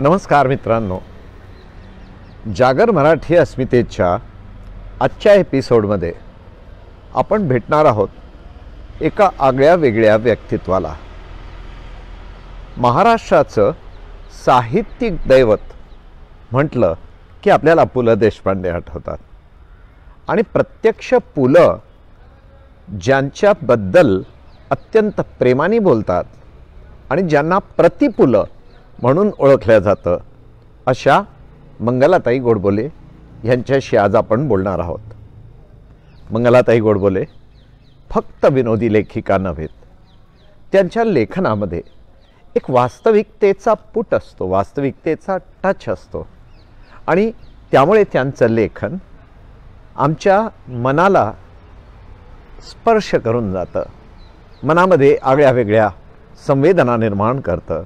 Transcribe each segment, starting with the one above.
नमस्कार मित्रांनो, जागर मराठी अस्मितेच्या आजच्या एपिसोडमध्ये आपण भेटणार आहोत एका आगळ्या वेगळ्या व्यक्तित्वाला. महाराष्ट्राचं साहित्यिक दैवत म्हटलं की आपल्याला पु ल देशपांडे आठवतात आणि प्रत्यक्ष पु ल ज्यांच्याबद्दल अत्यंत प्रेमाने बोलतात आणि ज्यांना प्रति पु ल म्हणून ओळखलं जातं अशा मंगलाताई गोडबोले यांच्याशी आज आपण बोलणार आहोत. मंगलाताई गोडबोले फक्त विनोदी लेखिका नव्हेत, त्यांच्या लेखनामध्ये एक वास्तविकतेचा पूट असतो, वास्तविकतेचा टच असतो आणि त्यामुळे त्यांचं लेखन आमच्या मनाला स्पर्श करून जातं, मनामध्ये आगळ्या वेगळ्या संवेदना निर्माण करतं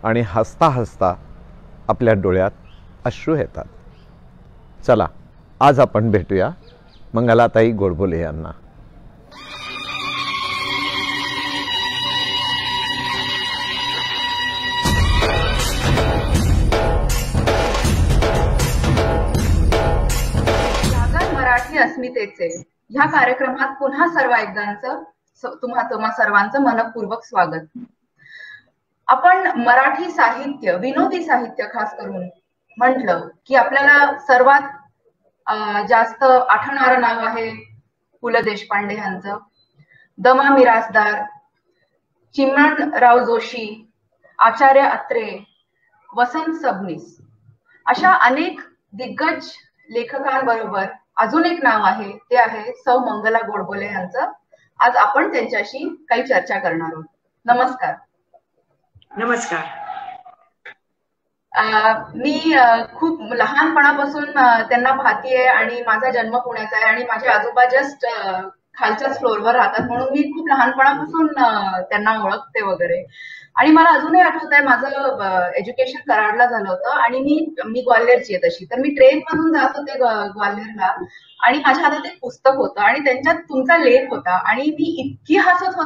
आणि हसता हसता आपल्या डोळ्यात अश्रू येतात. चला आज आपण भेटूया मंगलाताई गोडबोले यांना. जागर मराठी अस्मितेचे ह्या कार्यक्रमात पुन्हा तुम्हा सर्वांचं मनपूर्वक स्वागत. आपण मराठी साहित्य, विनोदी साहित्य खास करून म्हटलं की आपल्याला सर्वात जास्त आठवणारं नाव आहे पु ल देशपांडे यांचं. दमा मिरासदार, चिमणराव जोशी, आचार्य अत्रे, वसंत सबनीस अशा अनेक दिग्गज लेखकांबरोबर अजून एक नाव आहे, ते आहे सौ मंगला गोडबोले यांचं. आज आपण त्यांच्याशी काही चर्चा करणार आहोत. नमस्कार. नमस्कार. मी खूप लहानपणापासून त्यांना पाहतीये आणि माझा जन्म पुण्याचा आहे आणि माझे आजोबा जस्ट खालच्याच फ्लोअरवर राहतात, म्हणून मी खूप लहानपणापासून त्यांना ओळखते वगैरे. आणि मला अजूनही आठवत आहे, माझं एज्युकेशन कराडला झालं होतं आणि मी ग्वाल्हेरची आहे तशी, तर मी ट्रेन मधून जात होते ग्वाल्हेरला आणि माझ्या हातात एक पुस्तक होतं आणि त्यांच्यात तुमचा लेख होता आणि मी इतकी हसत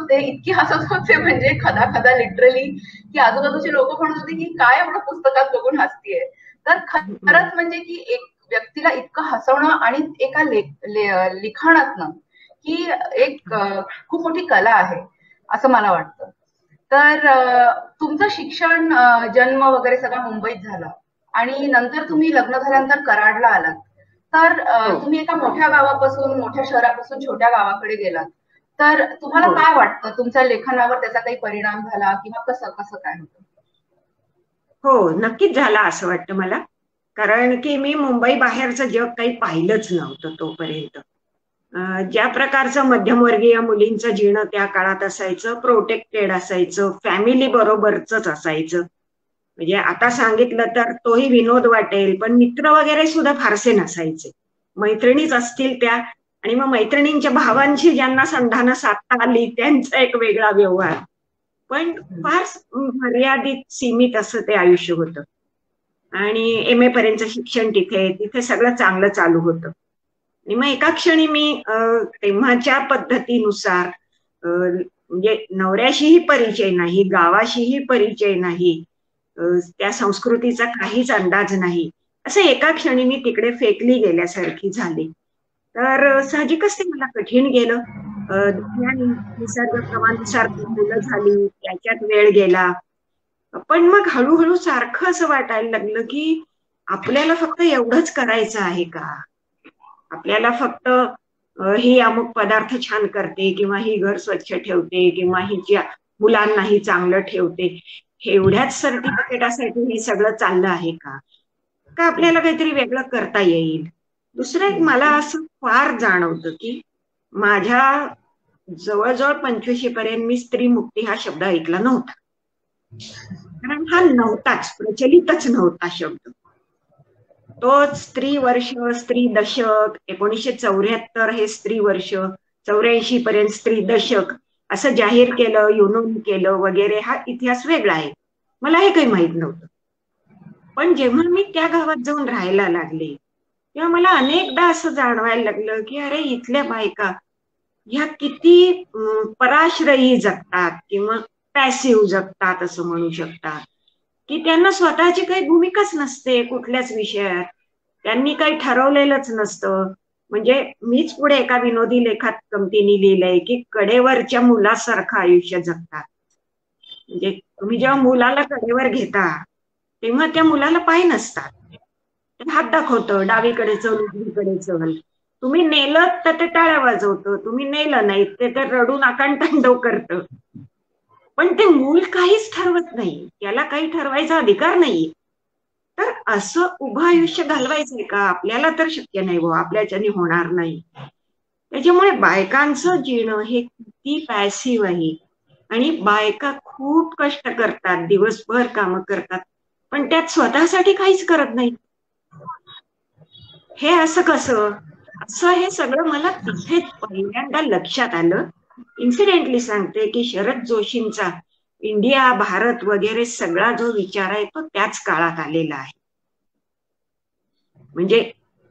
होते म्हणजे खदा लिटरली, की आजूबाजूचे लोक म्हणत होते की काय एवढं पुस्तकात बघून हसतीये. तर खरंच म्हणजे की एक व्यक्तीला इतकं हसवणं आणि एका लिखाणातनं ही एक खूप मोठी कला आहे असं मला वाटतं. तर तुमचं शिक्षण, जन्म वगैरे सगळं मुंबईत झाला आणि नंतर तुम्ही लग्न झाल्यानंतर कराडला आलात. तर तुम्ही एका मोठ्या गावापासून, मोठ्या शहरापासून छोट्या गावाकडे गेलात. तर तुम्हाला काय वाटतं, तुमच्या लेखनावर त्याचा काही परिणाम झाला किंवा कसं काय होतं? हो, नक्कीच झाला असं वाटतं मला, कारण की मी मुंबई बाहेरचं जग काही पाहिलंच नव्हतं तोपर्यंत. ज्या प्रकारचं मध्यमवर्गीय मुलींचं जीवन त्या काळात असायचं, प्रोटेक्टेड असायचं, फॅमिली बरोबरच असायचं. म्हणजे आता सांगितलं तर तोही विनोद वाटेल, पण मित्र वगैरे सुद्धा फारसे नसायचे. मैत्रिणीच असतील त्या, आणि मग मैत्रिणींच्या भावांची ज्यांना संधानं साधता आली त्यांचा एक वेगळा व्यवहार, पण फार मर्यादित सीमित असं ते आयुष्य होतं. आणि MA पर्यंतचं शिक्षण तिथे सगळं चांगलं चालू होतं. आणि मग एका क्षणी मी तेव्हाच्या पद्धतीनुसार म्हणजे नवऱ्याशीही परिचय नाही, गावाशीही परिचय नाही, त्या संस्कृतीचा काहीच अंदाज नाही, असं एका क्षणी मी तिकडे फेकली गेल्यासारखी झाली. तर साहजिकच ते मला कठीण गेलं. निसर्ग क्रमानुसार मुलं झाली, त्याच्यात वेळ गेला. पण मग हळूहळू सारखं असं वाटायला लागलं की आपल्याला फक्त एवढंच करायचं आहे का? आपल्याला फक्त ही अमुक पदार्थ छान करते किंवा ही घर स्वच्छ ठेवते किंवा हिच्या मुलांनाही चांगलं ठेवते, एवढ्याच सर्टिफिकेटासाठी हे सगळं चाललं आहे का आपल्याला काहीतरी वेगळं करता येईल? दुसरं एक मला असं फार जाणवतं की माझ्या जवळजवळ 25 पर्यंत मी स्त्रीमुक्ती हा शब्द ऐकला नव्हता, कारण हा नव्हताच, प्रचलितच नव्हता शब्द. तो स्त्री वर्ष, स्त्री दशक, 1974 हे स्त्री वर्ष, 84 पर्यंत स्त्री दशक असं जाहीर केलं, युनोनी केलं वगैरे, हा इतिहास वेगळा आहे, मला हे काही माहित नव्हतं. पण जेव्हा मी त्या गावात जाऊन राहायला लागले तेव्हा मला अनेकदा असं जाणवायला लागलं की अरे इथल्या बायका ह्या किती पराश्रयी जगतात किंवा पॅसिव्ह जगतात असं म्हणू शकतात. की त्यांना स्वतःची काही भूमिकाच नसते कुठल्याच विषयात, त्यांनी काही ठरवलेलंच नसतं. म्हणजे मीच पुढे एका विनोदी लेखात गमतीने लिहिलंय की कडेवरच्या मुलासारखं आयुष्य जगतात. म्हणजे तुम्ही जेव्हा मुलाला कडेवर घेता तेव्हा त्या मुलाला पाय नसतात, ते हात दाखवतं, डावीकडे चल उजवीकडे चल. तुम्ही नेलं तर ते टाळ्या वाजवतं, तुम्ही नेलं नाही ते तर रडून आकांतांडव करतं. पण ते मूल काहीच ठरवत नाही, त्याला काही ठरवायचा अधिकार नाही. तर असं उभं आयुष्य घालवायचंय का? आपल्याला तर शक्य नाही बुवा, आपल्याच्याने होणार नाही. त्याच्यामुळे बायकांचं जीणं हे किती पॅसिव्ह आहे. आणि बायका खूप कष्ट करतात, दिवसभर कामं करतात, पण त्यात स्वतःसाठी काहीच करत नाही. हे असं कसं? असं हे सगळं मला तिथेच पहिल्यांदा लक्षात आलं. इन्सिडेंटली सांगते की शरद जोशींचा इंडिया, भारत वगैरे सगळा जो विचार आहे तो त्याच काळात आलेला आहे. म्हणजे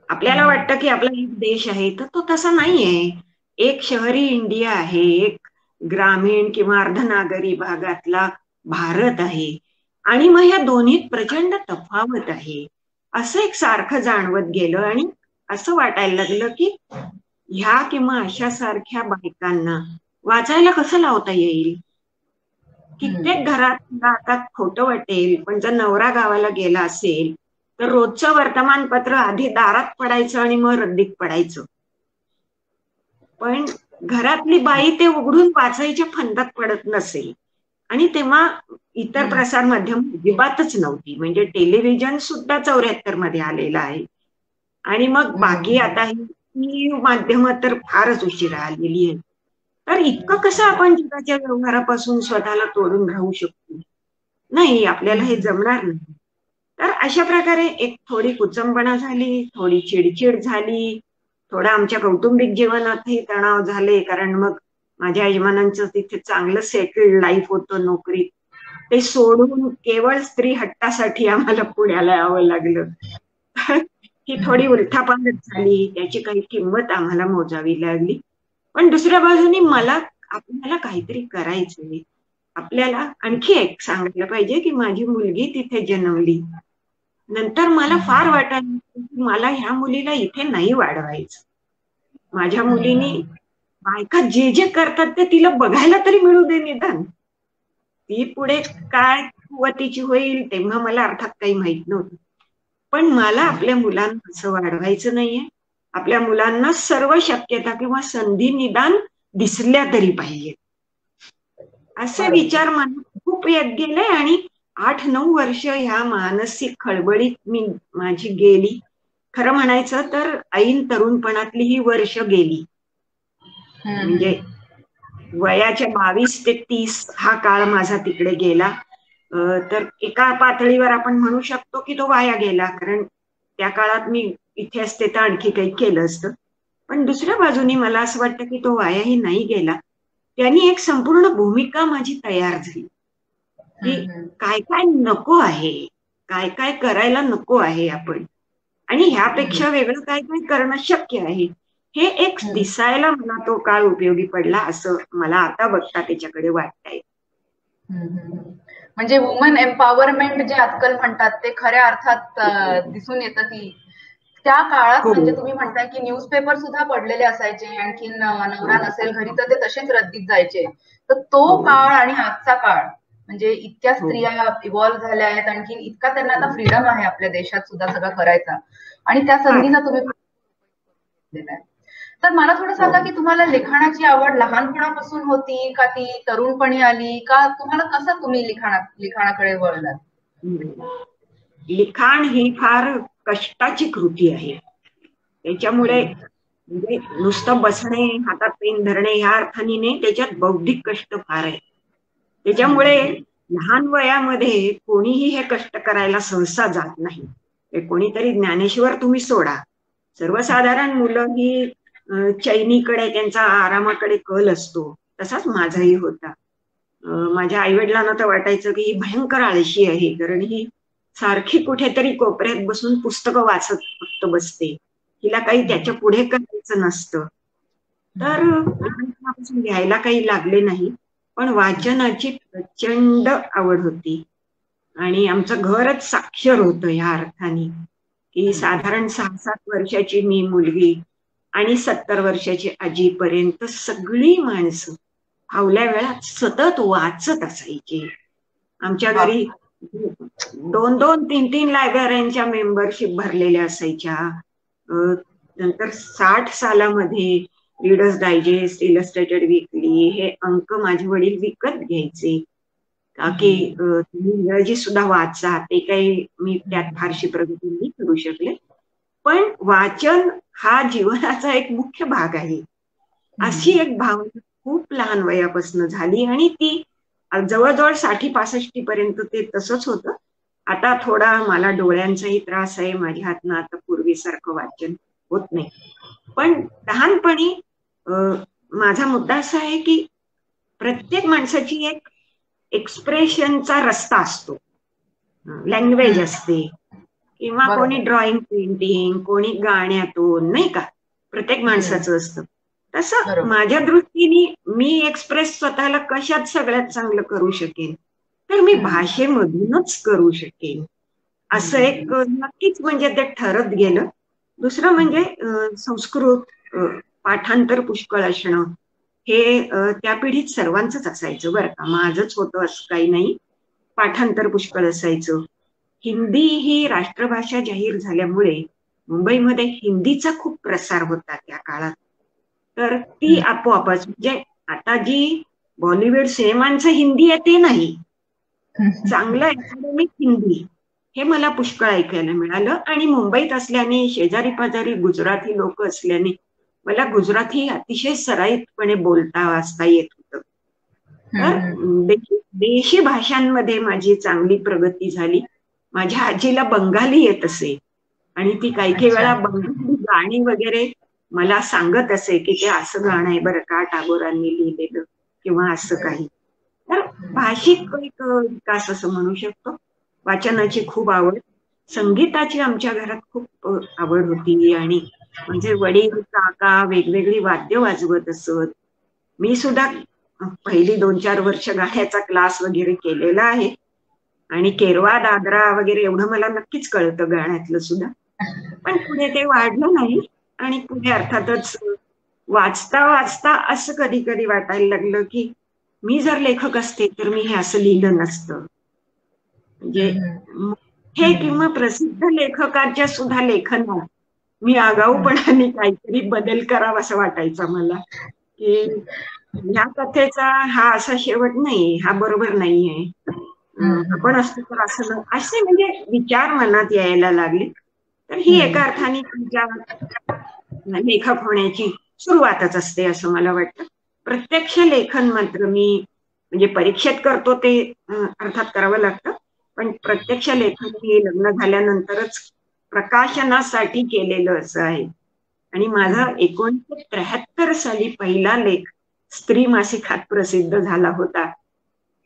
आपल्याला वाटतं की आपला एक देश आहे, तर तो तसा नाहीये. एक शहरी इंडिया आहे, एक ग्रामीण किंवा अर्धनागरी भागातला भारत आहे, आणि मग ह्या दोन्हीत प्रचंड तफावत आहे. असं एक सारखं जाणवत गेलं आणि असं वाटायला लागलं की ह्या किंवा अशा सारख्या बायकांना वाचायला कसं लावता येईल. कित्येक घरात आता खोटं वाटेल, पण जर नवरा गावाला गेला असेल तर रोजचं वर्तमानपत्र आधी दारात पडायचं आणि मग रद्दीत पडायचं. पण घरातली बाई ते उघडून वाचायच्या फंदात पडत नसेल. आणि तेव्हा इतर प्रसार माध्यम अजिबातच नव्हती. म्हणजे टेलिव्हिजन सुद्धा 74 मध्ये आलेलं आहे. आणि मग बाकी आता ही माध्यम तर फारच उशिरा आलेली आहे. तर इतकं कसं आपण जगाच्या व्यवहारापासून स्वतःला तोडून राहू शकतो? नाही, आपल्याला हे जमणार नाही. तर अशा प्रकारे एक थोडी कुचंबणा झाली, थोडी चिडचिड झाली, थोडं आमच्या कौटुंबिक जीवनातही तणाव झाले, कारण मग माझ्या यजमानांचं तिथे चांगलं सेटल्ड लाईफ होतं नोकरीत. ते सोडून केवळ स्त्री हट्टासाठी आम्हाला पुण्याला यावं लागलं. ही थोडी उलथापालथ झाली, त्याची काही किंमत आम्हाला मोजावी लागली. पण दुसऱ्या बाजूनी आपल्याला काहीतरी करायचंय. आपल्याला आणखी एक सांगायला पाहिजे की माझी मुलगी तिथे जन्मली. नंतर मला फार वाटायला की मला ह्या मुलीला इथे नाही वाढवायचं. माझ्या मुलीनी बायका जे जे करतात ते तिला बघायला तरी मिळू दे निदान. ती पुढे काय कुवतीची होईल तेव्हा मला अर्थात काही माहित नव्हतं. पण मला आपल्या मुलांना असं वाढवायचं नाहीये. आपल्या मुलांना सर्व शक्यता किंवा संधी निदान दिसल्या तरी पाहिजे. असे विचार मला खूप येत गेले आणि 8-9 वर्ष ह्या मानसिक खळबळीत माझी गेली. खरं म्हणायचं तर ऐन तरुणपणातली ही वर्ष गेली. म्हणजे वयाच्या 22 ते 30 हा काळ माझा तिकडे गेला. तर एका पातळीवर आपण म्हणू शकतो की तो वाया गेला, कारण त्या काळात मी इथे असते तर आणखी काही केलं असतं. पण दुसऱ्या बाजूनी मला असं वाटतं की तो वायाही नाही गेला. त्यांनी एक संपूर्ण भूमिका माझी तयार झाली की काय काय नको आहे, काय काय करायला नको आहे आपण, आणि ह्यापेक्षा वेगळं काय काय करणं शक्य आहे. हे एक दिसायला मला तो काळ उपयोगी पडला असं मला आता बघता त्याच्याकडे वाटतंय. म्हणजे वुमन एम्पॉवरमेंट जे आजकाल म्हणतात ते खऱ्या अर्थात दिसून येतं की त्या काळात. म्हणजे तुम्ही म्हणताय की न्यूजपेपर सुद्धा पडलेले असायचे, आणखीन नवरा नसेल घरी तर ते तसेच रद्दीत जायचे. तर तो काळ आणि आजचा काळ, म्हणजे इतक्या स्त्रिया इव्हॉल्व्ह झाल्या आहेत, आणखीन इतका त्यांना आता फ्रीडम आहे आपल्या देशात सुद्धा सगळं करायचा, आणि त्या संधीचा तुम्ही घेतलेला आहे. तर मला थोडं सांगा की तुम्हाला लिखाणाची आवड लहानपणापासून होती का ती तरुणपणी आली, का तुम्हाला कसं तुम्ही लिखाणाकडे वळलात? लिखाण ही फार कष्टाची कृती आहे. त्याच्यामुळे म्हणजे नुसतं बसणे, हातात पेन धरणे ह्या अर्थाने नाही, त्याच्यात बौद्धिक कष्ट फार आहे. त्याच्यामुळे लहान वयामध्ये कोणीही हे कष्ट करायला सहसा जात नाही. कोणीतरी ज्ञानेश्वर तुम्ही सोडा, सर्वसाधारण मुलं ही चैनीकडे, त्यांचा आरामाकडे कल असतो. तसाच माझाही होता. माझ्या आईवडिलांना तर वाटायचं की ही भयंकर आळशी आहे, कारण ही सारखी कुठेतरी कोपऱ्यात बसून पुस्तकं वाचत फक्त बसते, हिला काही त्याच्या पुढे करायचं नसतं. तर लहानपणापासून लिहायला काही लागले नाही, पण वाचनाची प्रचंड आवड होती. आणि आमचं घरच साक्षर होतं ह्या अर्थाने, की साधारण 6-7 वर्षाची मी मुलगी आणि 70 वर्षाची आजीपर्यंत सगळी माणसं फावल्या वेळात सतत वाचत असायची. आमच्या घरी 2-2, 3-3 लायब्रऱ्यांच्या मेंबरशिप भरलेल्या असायच्या. नंतर 60 सालामध्ये रीडर्स डायजेस्ट, इलस्ट्रेटेड वीकली हे अंक माझे वडील विकत घ्यायचे, की तुम्ही इंग्रजी सुद्धा वाचा. ते काही मी त्यात फारशी प्रगती नाही करू शकले, पण वाचन हा जीवनाचा एक मुख्य भाग आहे अशी एक भावना खूप लहान वयापासून झाली आणि ती जवळजवळ 60-65 पर्यंत ते तसंच होतं. आता थोडा मला डोळ्यांचाही त्रास आहे, माझ्या हातनं आता पूर्वीसारखं वाचन होत नाही. पण लहानपणी माझा मुद्दा असा आहे की प्रत्येक माणसाची एक एक्सप्रेशनचा रस्ता असतो, लँग्वेज असते, किंवा कोणी ड्रॉइंग, पेंटिंग, कोणी गाण्यातून, नाही का, प्रत्येक माणसाचं असतं. तसं माझ्या दृष्टीने मी एक्सप्रेस स्वतःला कशात सगळ्यात चांगलं करू शकेन, तर मी भाषेमधूनच करू शकेन असं एक नक्कीच म्हणजे ते ठरत गेलं. दुसरं म्हणजे संस्कृत पाठांतर पुष्कळ असणं हे त्या पिढीत सर्वांचंच असायचं बरं का, माझंच होतं असं काही नाही. पाठांतर पुष्कळ असायचं. हिंदी ही राष्ट्रभाषा जाहीर झाल्यामुळे मुंबईमध्ये हिंदीचा खूप प्रसार होता त्या काळात. तर ती आपोआपच म्हणजे आता जी बॉलिवूड सिनेमांचं हिंदी आहे ते नाही, चांगलं अकॅडमिक हिंदी हे मला पुष्कळ ऐकायला मिळालं. आणि मुंबईत असल्याने शेजारी पाजारी गुजराती लोक असल्याने मला गुजराती अतिशय सराईतपणे बोलता वाचता येत होतं. तर देशी भाषांमध्ये माझी चांगली प्रगती झाली. माझ्या आजीला बंगाली येत असे आणि ती काही वेळा बंगाली गाणी वगैरे मला सांगत असे की ते असं गाणं आहे बरं का, टागोरांनी लिहिलेलं किंवा असं काही. तर भाषिक एक विकास असं म्हणू शकतो. वाचनाची खूप आवड, संगीताची आमच्या घरात खूप आवड होती आणि म्हणजे वडील काका वेगवेगळी वाद्य वाजवत असत. मी सुद्धा पहिली 2-4 वर्ष गाण्याचा क्लास वगैरे केलेला आहे आणि केरवा दादरा वगैरे एवढं मला नक्कीच कळतं गाण्यातलं सुद्धा. पण पुढे ते वाढलं नाही आणि पुढे अर्थातच वाचता वाचता असं कधी कधी वाटायला लागलं की मी जर लेखक असते तर मी हे असं लिहिलं नसतं. म्हणजे हे किंवा प्रसिद्ध लेखकाच्या सुद्धा लेखनात मी आगाऊपणाने काहीतरी बदल करावा असं वाटायचं मला, की ह्या कथेचा हा असा शेवट नाही, हा बरोबर नाहीये, आपण असतो तर असं असे म्हणजे विचार मनात यायला लागले. तर ही एका अर्थाने तुमच्या लेखक होण्याची सुरुवातच असते असं मला वाटतं. प्रत्यक्ष लेखन मात्र मी म्हणजे परीक्षेत करतो ते अर्थात करावं लागतं, पण प्रत्यक्ष लेखन हे लग्न झाल्यानंतरच प्रकाशनासाठी केलेलं असं आहे. आणि माझा 1973 साली पहिला लेख स्त्री मासिकात प्रसिद्ध झाला होता.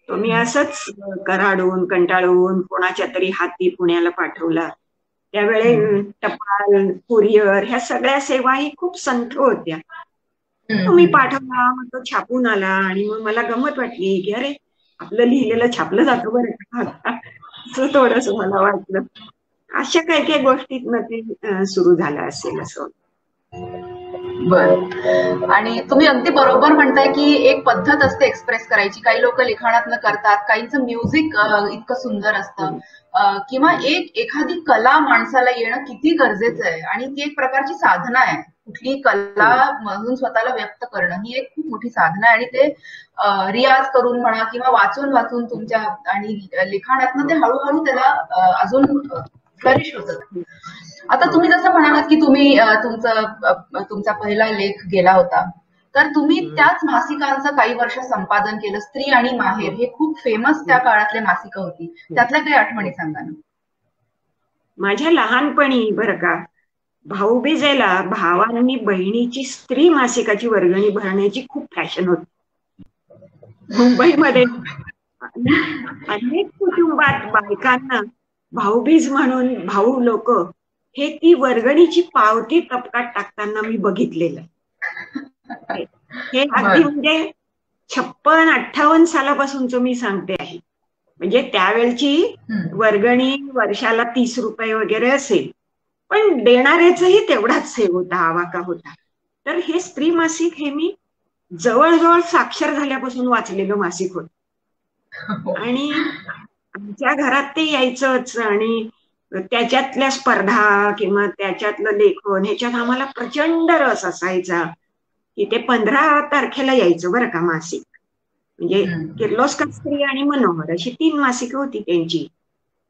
तो मी असंच कराडून कंटाळून कोणाच्या तरी हाती पुण्याला पाठवला. त्यावेळी टपाल, कुरिअर ह्या सगळ्या सेवाही खूप संथ होत्या. तो मी पाठवला, मग तो छापून आला आणि मग मला गंमत वाटली की अरे आपलं लिहिलेलं छापलं जातं बरं का, असं थोडस मला वाटलं. अशा काही काही गोष्टीतनं ते सुरू झालं असेल असं. बर. आणि तुम्ही अगदी बरोबर म्हणताय की एक पद्धत असते एक्सप्रेस करायची. काही लोक लिखाणातनं करतात, काहींचं म्युझिक इतकं सुंदर असतं, किंवा एखादी कला माणसाला येणं किती गरजेचं आहे आणि ती एक प्रकारची साधना आहे. कुठली कला म्हणून स्वतःला व्यक्त करणं ही एक खूप मोठी साधना आहे आणि ते रियाज करून म्हणा किंवा वाचून वाचून तुमच्या आणि लिखाणातनं ते हळूहळू त्याला अजून फ्लरिश होतं. आता तुम्ही जसं म्हणालात की तुम्ही तुमचा पहिला लेख गेला होता, तर तुम्ही त्याच मासिकांचं काही वर्ष संपादन केलं. स्त्री आणि माहेर हे खूप फेमस त्या काळातले मासिक होती. त्यातल्या काही आठवणी सांगा ना. माझ्या लहानपणी बरं का, भाऊबीजेला भावांनी बहिणीची स्त्री मासिकाची वर्गणी भरण्याची खूप फॅशन होती मुंबईमध्ये. अनेक कुटुंबात बायकांना भाऊबीज म्हणून भाऊ लोक हे ती वर्गणीची पावती टपकात टाकताना मी बघितलेलं. हे अगदी म्हणजे 56-58 सालापासूनच मी सांगते आहे. म्हणजे त्यावेळची वर्गणी वर्षाला 30 रुपये वगैरे असेल, पण देणाऱ्याचाही तेवढाच हे होता, आवाका होता. तर हे स्त्री मासिक हे मी जवळजवळ साक्षर झाल्यापासून वाचलेलं मासिक होतं. आणि आमच्या घरात ते यायचंच, आणि त्याच्यातल्या स्पर्धा किंवा त्याच्यातलं लेखन ह्याच्यात आम्हाला प्रचंड रस असायचा. की ते 15 तारखेला यायचं बरं का मासिक. म्हणजे किर्लोस्कर स्त्री आणि मनोहर अशी 3 मासिकं होती त्यांची.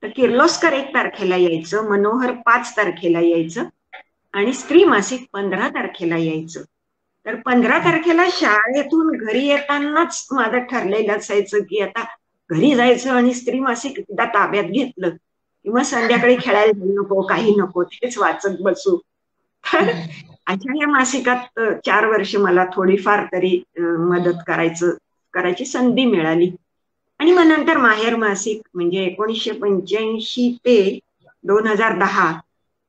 तर किर्लोस्कर 1 तारखेला यायचं, मनोहर 5 तारखेला यायचं, आणि स्त्री मासिक 15 तारखेला यायचं. तर 15 तारखेला शाळेतून घरी येतानाच माझं ठरलेलं असायचं की आता घरी जायचं आणि स्त्री मासिक एकदा ताब्यात घेतलं किंवा संध्याकाळी खेळायला जाऊ नको, काही नको, तेच वाचत बसू. तर अशा या मासिकात 4 वर्ष मला थोडीफार तरी मदत करायची संधी मिळाली. आणि मग नंतर माहेर मासिक म्हणजे 1985 ते 2010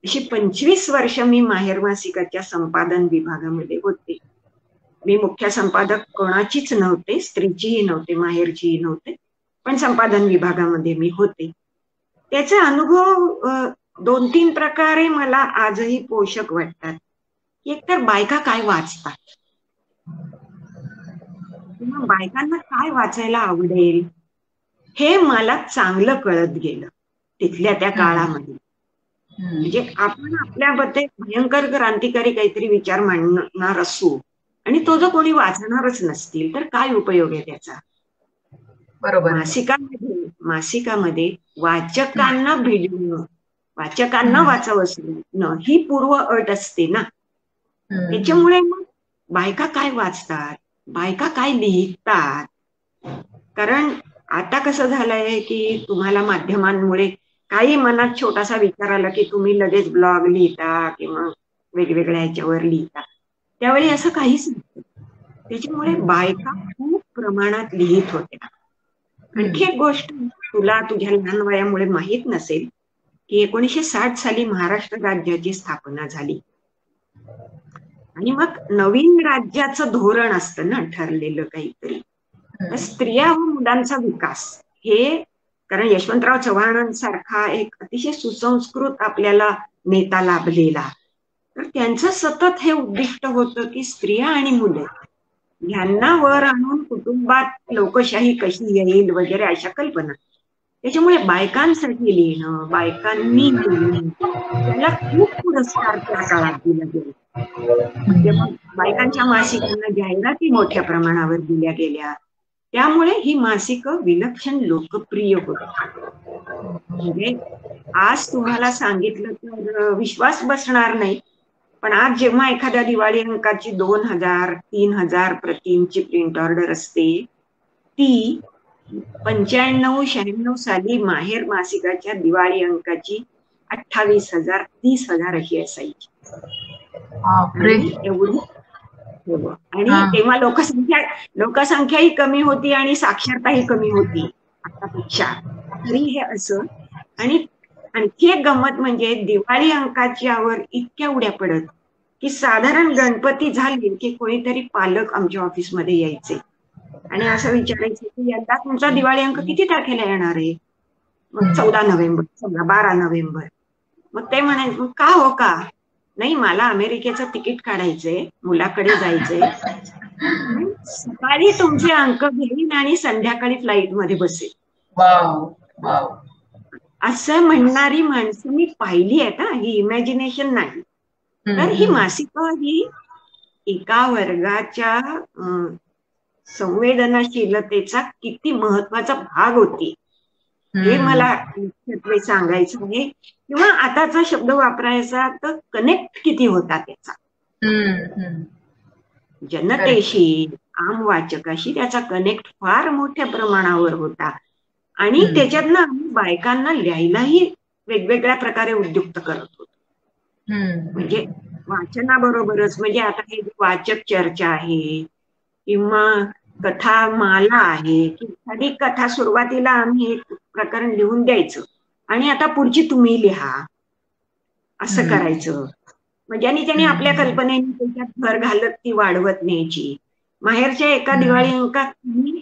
अशी 25 वर्ष मी माहेर मासिकाच्या संपादन विभागामध्ये होते. मी मुख्य संपादक कोणाचीच नव्हते, स्त्रीचीही नव्हते, माहेरचीही नव्हते, पण संपादन विभागामध्ये मी होते. त्याचे अनुभव 2-3 प्रकारे मला आजही पोषक वाटतात. एक तर बायका काय वाचतात किंवा बायकांना काय वाचायला आवडेल हे मला चांगलं कळत गेलं तिथल्या त्या काळामध्ये. म्हणजे आपण आपल्याबद्दल भयंकर क्रांतिकारी काहीतरी विचार मांडणार असू आणि तो जर कोणी वाचणारच नसतील तर काय उपयोग आहे त्याचा. बरोबर. मासिकामध्ये वाचकांना भिडणं, वाचकांना वाचवणं ही पूर्व अट असते ना. त्याच्यामुळे मग बायका काय वाचतात, बायका काय लिहितात. कारण आता कसं झालंय की तुम्हाला माध्यमांमुळे काही मनात छोटासा विचार आला की तुम्ही लगेच ब्लॉग लिहिता किंवा वेगवेगळ्या ह्याच्यावर लिहिता. त्यावेळी असं काहीच नसतं. त्याच्यामुळे बायका खूप प्रमाणात लिहित होत्या. आणखी एक गोष्ट तुला तुझ्या लहान वयामुळे माहीत नसेल की 1960 साली महाराष्ट्र राज्याची स्थापना झाली. आणि मग नवीन राज्याचं धोरण असतं ना ठरलेलं काहीतरी. तर स्त्रिया व मुलांचा विकास हे, कारण यशवंतराव चव्हाणांसारखा एक अतिशय सुसंस्कृत आपल्याला नेता लाभलेला, तर त्यांचं सतत हे उद्दिष्ट होतं की स्त्रिया आणि मुले यांना वर आणून कुटुंबात लोकशाही कशी येईल वगैरे अशा कल्पना. त्याच्यामुळे बायकांसाठी लिहिणं, बायकांनी लिहिणं, त्याला खूप पुरस्कार त्या काळात दिला गेला. तेव्हा बायकांच्या मासिकांना जाहिराती मोठ्या प्रमाणावर दिल्या गेल्या. त्यामुळे ही मासिकं विलक्षण लोकप्रिय होती. म्हणजे आज तुम्हाला सांगितलं तर विश्वास बसणार नाही, पण आज जेव्हा एखाद्या दिवाळी अंकाची 2000-3000 प्रतींची प्रिंट ऑर्डर असते, ती 95-96 साली माहेर मासिकाच्या दिवाळी अंकाची 28,000, 30,000 अशी असायची. एवढी. आणि तेव्हा लोकसंख्याही कमी होती आणि साक्षरताही कमी होती आतापेक्षा. तरी हे असं. आणि आणखी एक गंमत म्हणजे दिवाळी अंकाच्यावर इतक्या उड्या पडत की साधारण गणपती झाले की कोणीतरी पालक आमच्या ऑफिसमध्ये यायचे आणि असं विचारायचं की यंदा तुमचा दिवाळी अंक किती तारखेला येणार आहे. मग 14 नोव्हेंबर, 12 नोव्हेंबर. मग ते म्हणायचं का हो का, नाही मला अमेरिकेचं तिकीट काढायचंय, मुलाकडे जायचंय, सकाळी तुमचे अंक घेईन आणि संध्याकाळी फ्लाईट मध्ये बसेल. असं म्हणणारी माणसं मी पाहिली आहेत. ही इमॅजिनेशन नाही. तर ही मासिकं ही एका वर्गाच्या संवेदनशीलतेचा किती महत्वाचा भाग होती हे मला मुख्यत्वे सांगायचं आहे. किंवा आताचा शब्द वापरायचा तर कनेक्ट किती होता त्याचा जनतेशी, आम वाचकाशी त्याचा कनेक्ट फार मोठ्या प्रमाणावर होता. आणि त्याच्यातनं आम्ही बायकांना लिहायलाही वेगवेगळ्या प्रकारे उद्युक्त करत होतो. म्हणजे वाचनाबरोबरच, म्हणजे आता हे वाचक चर्चा आहे किंवा कथा माला आहे की एखादी कथा सुरुवातीला आम्ही एक प्रकरण लिहून द्यायचं आणि आता पुढची तुम्ही लिहा असं करायचं. म्हणजे आणि त्याने आपल्या कल्पनेने त्याच्यात भर घालत ती वाढवत न्यायची. माहेरच्या एका दिवाळी अंकात मी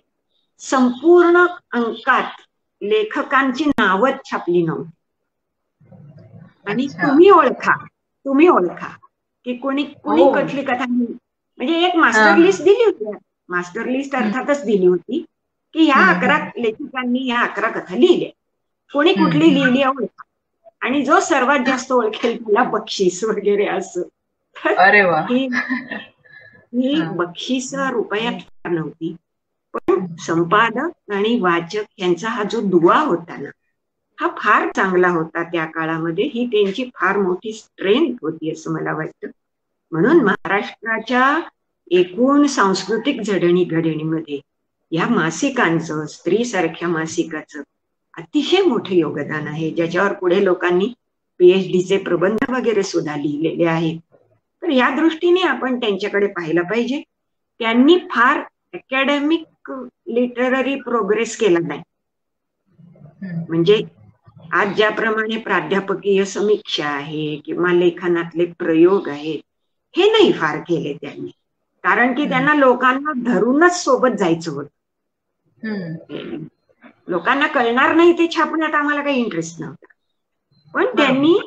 संपूर्ण अंकात लेखकांची नावच छापली नव्हती. आणि अच्छा. तुम्ही ओळखा की कुणी हो. कुठली कथा म्हणजे एक मास्टर लिस्ट दिली होती. मास्टर लिस्ट अर्थातच दिली होती की ह्या 11 लेखकांनी ह्या 11 कथा लिहिल्या, कोणी कुठली लिहिली ओळखा, आणि जो सर्वात जास्त ओळखेल त्याला बक्षीस वगैरे असं. तर अरे वा. ही बक्षीस रुपयात फार नव्हती, पण संपादक आणि वाचक यांचा हा जो दुवा होता ना, हा फार चांगला होता त्या काळामध्ये. ही त्यांची फार मोठी स्ट्रेंथ होती असं मला वाटतं. म्हणून महाराष्ट्राच्या एकूण सांस्कृतिक जडणघडणीमध्ये या मासिकांचं, स्त्री सारख्या मासिकाचं अतिशय मोठं योगदान आहे, ज्याच्यावर पुढे लोकांनी PhDचे प्रबंध वगैरे सुद्धा लिहिलेले आहेत. तर या दृष्टीने आपण त्यांच्याकडे पाहिलं पाहिजे. त्यांनी फार अकॅडमिक लिटररी प्रोग्रेस केला नाही. म्हणजे आज ज्याप्रमाणे प्राध्यापकीय समीक्षा आहे किंवा लेखनातले प्रयोग आहेत, हे नाही फार केले त्यांनी, कारण की त्यांना लोकांना धरूनच सोबत जायचं होतं. लोकांना कळणार नाही ते छापण्यात आम्हाला काही इंटरेस्ट नव्हता, पण त्यांनी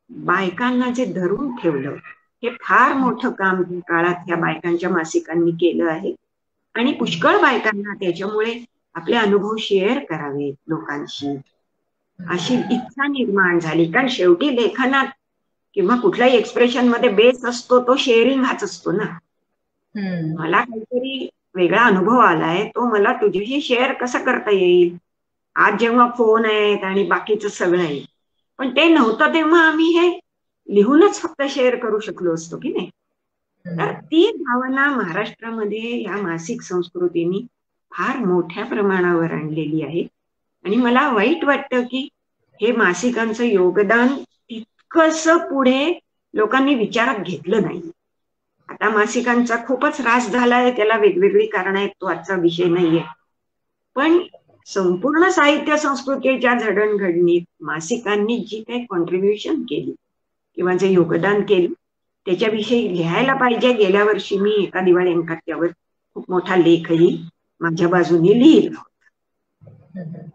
बायकांना जे धरून ठेवलं, हे फार मोठं काम त्या काळात या बायकांच्या मासिकांनी केलं आहे. आणि पुष्कळ बायकांना त्याच्यामुळे आपले अनुभव शेअर करावे लोकांशी अशी इच्छा निर्माण झाली. कारण शेवटी लेखनात किंवा कुठल्याही एक्सप्रेशन मध्ये बेस असतो तो शेअरिंग हाच असतो ना. मला काहीतरी वेगळा अनुभव आलाय, तो मला तुझ्याशी शेअर कसा करता येईल. आज जेव्हा फोन आहेत आणि बाकीचं सगळं आहे, पण ते नव्हतं तेव्हा आम्ही हे लिहूनच फक्त शेअर करू शकलो असतो की नाही. तर ती भावना महाराष्ट्रामध्ये या मासिक संस्कृतीने फार मोठ्या प्रमाणावर आणलेली आहे. आणि मला वाईट वाटतं की हे मासिकांचं योगदान तितकंसं पुढे लोकांनी विचारात घेतलं नाही. आता मासिकांचा खूपच ऱ्हास झालाय, त्याला वेगवेगळी कारणं आहेत, तो आजचा विषय नाहीये. पण संपूर्ण साहित्य संस्कृतीच्या जडणघडणीत मासिकांनी जी काही कॉन्ट्रीब्युशन केली किंवा जे योगदान केलं त्याच्याविषयी लिहायला पाहिजे. गेल्या वर्षी मी एका दिवाळी अंकात त्यावर खूप मोठा लेखही माझ्या बाजूने लिहिला होता.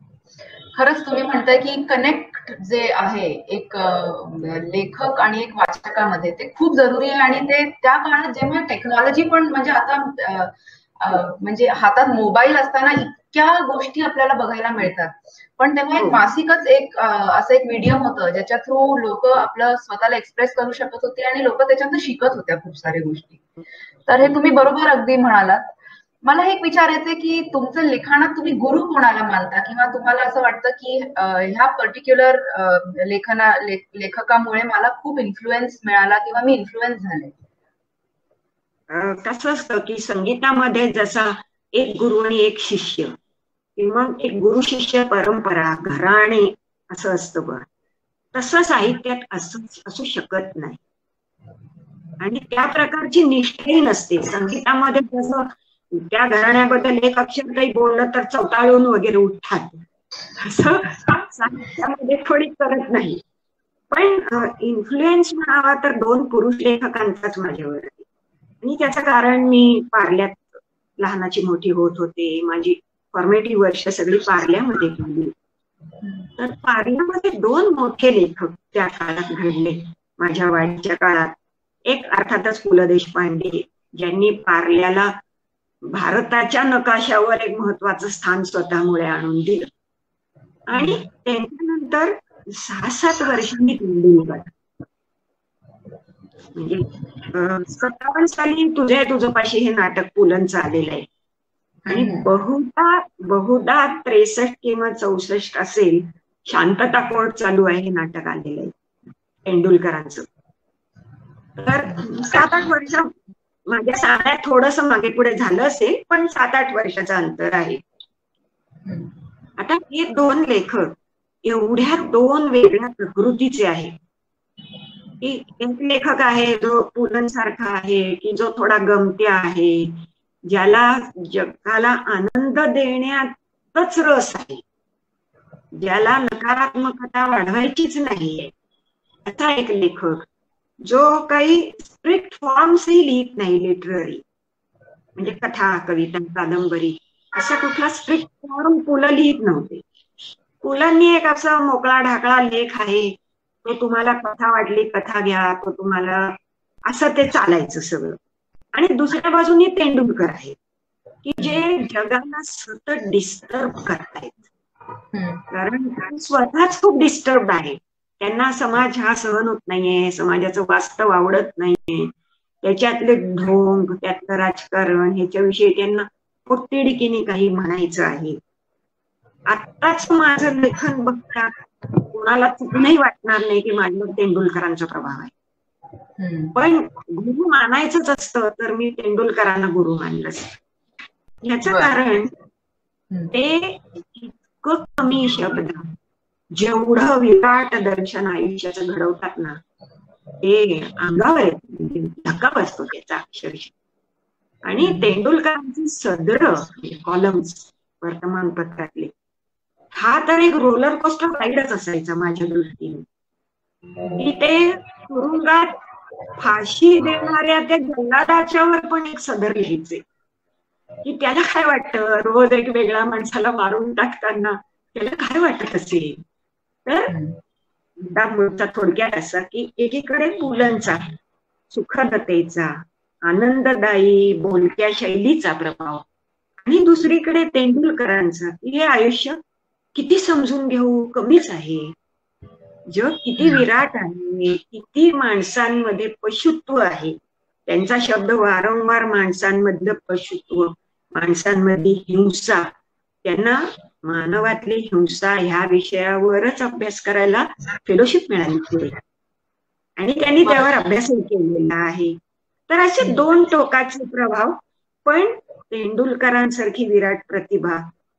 खरंच तुम्ही म्हणताय की कनेक्ट जे आहे एक लेखक आणि एक वाचकामध्ये, ते खूप जरुरी आहे. आणि ते त्या काळात जेव्हा टेक्नॉलॉजी पण म्हणजे आता म्हणजे हातात मोबाईल असताना इतक्या गोष्टी आपल्याला बघायला मिळतात, पण तेव्हा एक मासिकच एक असं एक मीडियम होतं ज्याच्या थ्रू लोक आपलं स्वतःला एक्सप्रेस करू शकत होते आणि लोक त्याच्यातून शिकत होत्या खूप साऱ्या गोष्टी. तर हे तुम्ही बरोबर अगदी म्हणालात. मला एक विचारायचंय की तुमचं लिखाणात तुम्ही गुरु कोणाला मानता, किंवा तुम्हाला असं वाटतं की ह्या पर्टिक्युलर लेखकामुळे मला खूप इन्फ्लुएन्स मिळाला किंवा मी इन्फ्लुएन्स झाले. कसं असतं की संगीतामध्ये जसा एक गुरु आणि एक शिष्य किंवा एक गुरु शिष्य परंपरा, घराणे असं असतं बघ, तसं साहित्यात असू शकत नाही. आणि त्या प्रकारची निष्ठाही नसते. संगीतामध्ये जसं त्या घराण्याबद्दल एक अक्षर काही बोललं तर चवताळून वगैरे उठतात, असं साहित्यामध्ये थोडी करत नाही. पण इन्फ्लुएन्स म्हणावा तर 2 पुरुष लेखकांचाच माझ्यावर आहे. आणि त्याचं कारण मी पार्ल्यात लहानाची मोठी होत होते. माझी फॉर्मेटिव्ह वर्ष सगळी पार्ल्यामध्ये गेली. तर पार्ल्यामध्ये 2 मोठे लेखक त्या काळात घडले माझ्या वाढीच्या काळात. एक अर्थातच पु ल देशपांडे, ज्यांनी पार्ल्याला भारताच्या नकाशावर एक महत्वाचं स्थान स्वतःमुळे आणून दिलं. आणि त्यांच्यानंतर 6-7 वर्षांनी दिंडीकर, म्हणजे 57 साली तुझं पाशी हे नाटक पुलंचं आलेलं आहे. आणि बहुधा 63 किंवा 64 असेल, शांतता कोर्ट चालू आहे हे नाटक आलेलं आहे तेंडुलकरांचं. तर 7-8 वर्ष माझ्या साड्यात थोडस मागे पुढे झालं असेल, पण 7-8 वर्षाचं अंतर आहे. आता हे 2 लेखक एवढ्या 2 वेगळ्या प्रकृतीचे आहेत. एक लेखक आहे जो पुलंसारखा आहे, की जो थोडा गमत्या आहे, ज्याला जगाला आनंद देण्यातच रस आहे, ज्याला नकारात्मकता वाढवायचीच नाहीये. असा एक लेखक जो काही स्ट्रिक्ट फॉर्म्सही लिहित नाही, लिटररी म्हणजे कथा, कविता, कादंबरी असा कुठला स्ट्रिक्ट फॉर्म पु ल लिहित नव्हते. पुलंनी एक असा मोकळा ढाकळा लेख आहे, तो तुम्हाला कथा वाटली कथा घ्या, तो तुम्हाला असं ते चालायचं सगळं. आणि दुसऱ्या बाजूने तेंडुलकर आहे की जे जगाला सतत डिस्टर्ब करतायत, कारण ते स्वतःच खूप डिस्टर्ब आहे. त्यांना समाज हा सहन होत नाहीये, समाजाचं वास्तव आवडत नाहीये, त्याच्यातले ढोंग, त्यातलं राजकारण, ह्याच्याविषयी त्यांना पोटतिडकीने काही म्हणायचं आहे. आत्ताच माझं लेखन बघता कोणाला चुकूनही वाटणार नाही की माझ्यावर तेंडुलकरांचा प्रभाव आहे, पण गुरु मानायचंच असतं तर मी तेंडुलकरांना गुरु मानलं असतं. याचं कारण ते इतकं कमी शब्द जेवढं विराट दर्शन आयुष्याचं घडवतात ना, ते अंगावर येतं, धक्का बसतो त्याचा अक्षरशः. आणि तेंडुलकरांचे सदर कॉलम्स वर्तमानपत्रातले हा तर एक रोलर कोस्टर राईडच असायचा माझ्या दृष्टीने, की ते तुरुंगात फाशी देणाऱ्या त्या जल्लादाच्यावर पण एक सदर लिहायचे की त्याला काय वाटतं, रोज एक वेगळ्या माणसाला मारून टाकताना त्याला काय वाटत असेल. तर मूळचा थोडक्यात असा की एकीकडे पुलंचा सुखदतेचा, आनंददायी बोलक्या शैलीचा प्रभाव, आणि दुसरीकडे तेंडुलकरांचा की हे आयुष्य किती समजून घेऊ कमीच आहे, जग किती विराट आहे, किती माणसांमध्ये पशुत्व आहे. त्यांचा शब्द वारंवार माणसांमधलं पशुत्व, माणसांमधली हिंसा, त्यांना मानवातली हिंसा ह्या विषयावरच अभ्यास करायला फेलोशिप मिळाली पुढे, आणि त्यांनी त्यावर अभ्यासही केलेला आहे. तर असे दोन टोकाचे प्रभाव, पण तेंडुलकरांसारखी विराट प्रतिभा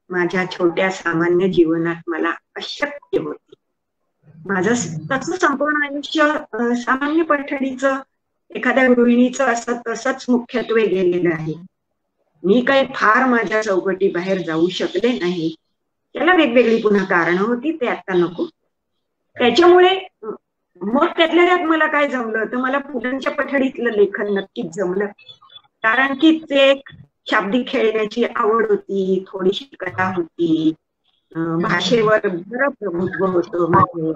माझ्या छोट्या सामान्य जीवनात मला अशक्य होती. माझं तसं संपूर्ण आयुष्य सामान्य पठडीचं, एखाद्या गृहिणीचं असं तसंच मुख्यत्वे गेलेलं आहे. मी काही फार माझ्या चौकटी बाहेर जाऊ शकले नाही. त्याला वेगवेगळी पुन्हा कारणं होती, ते आता नको. त्याच्यामुळे मग त्यातल्या त्यात मला काय जमलं तर मला पुलंच्या पठडीतलं लेखन नक्कीच जमलं, कारण की ते एक शाब्दिक खेळण्याची आवड होती, थोडीशी कथा होती, भाषेवर बरं प्रभुत्व होतं माझं,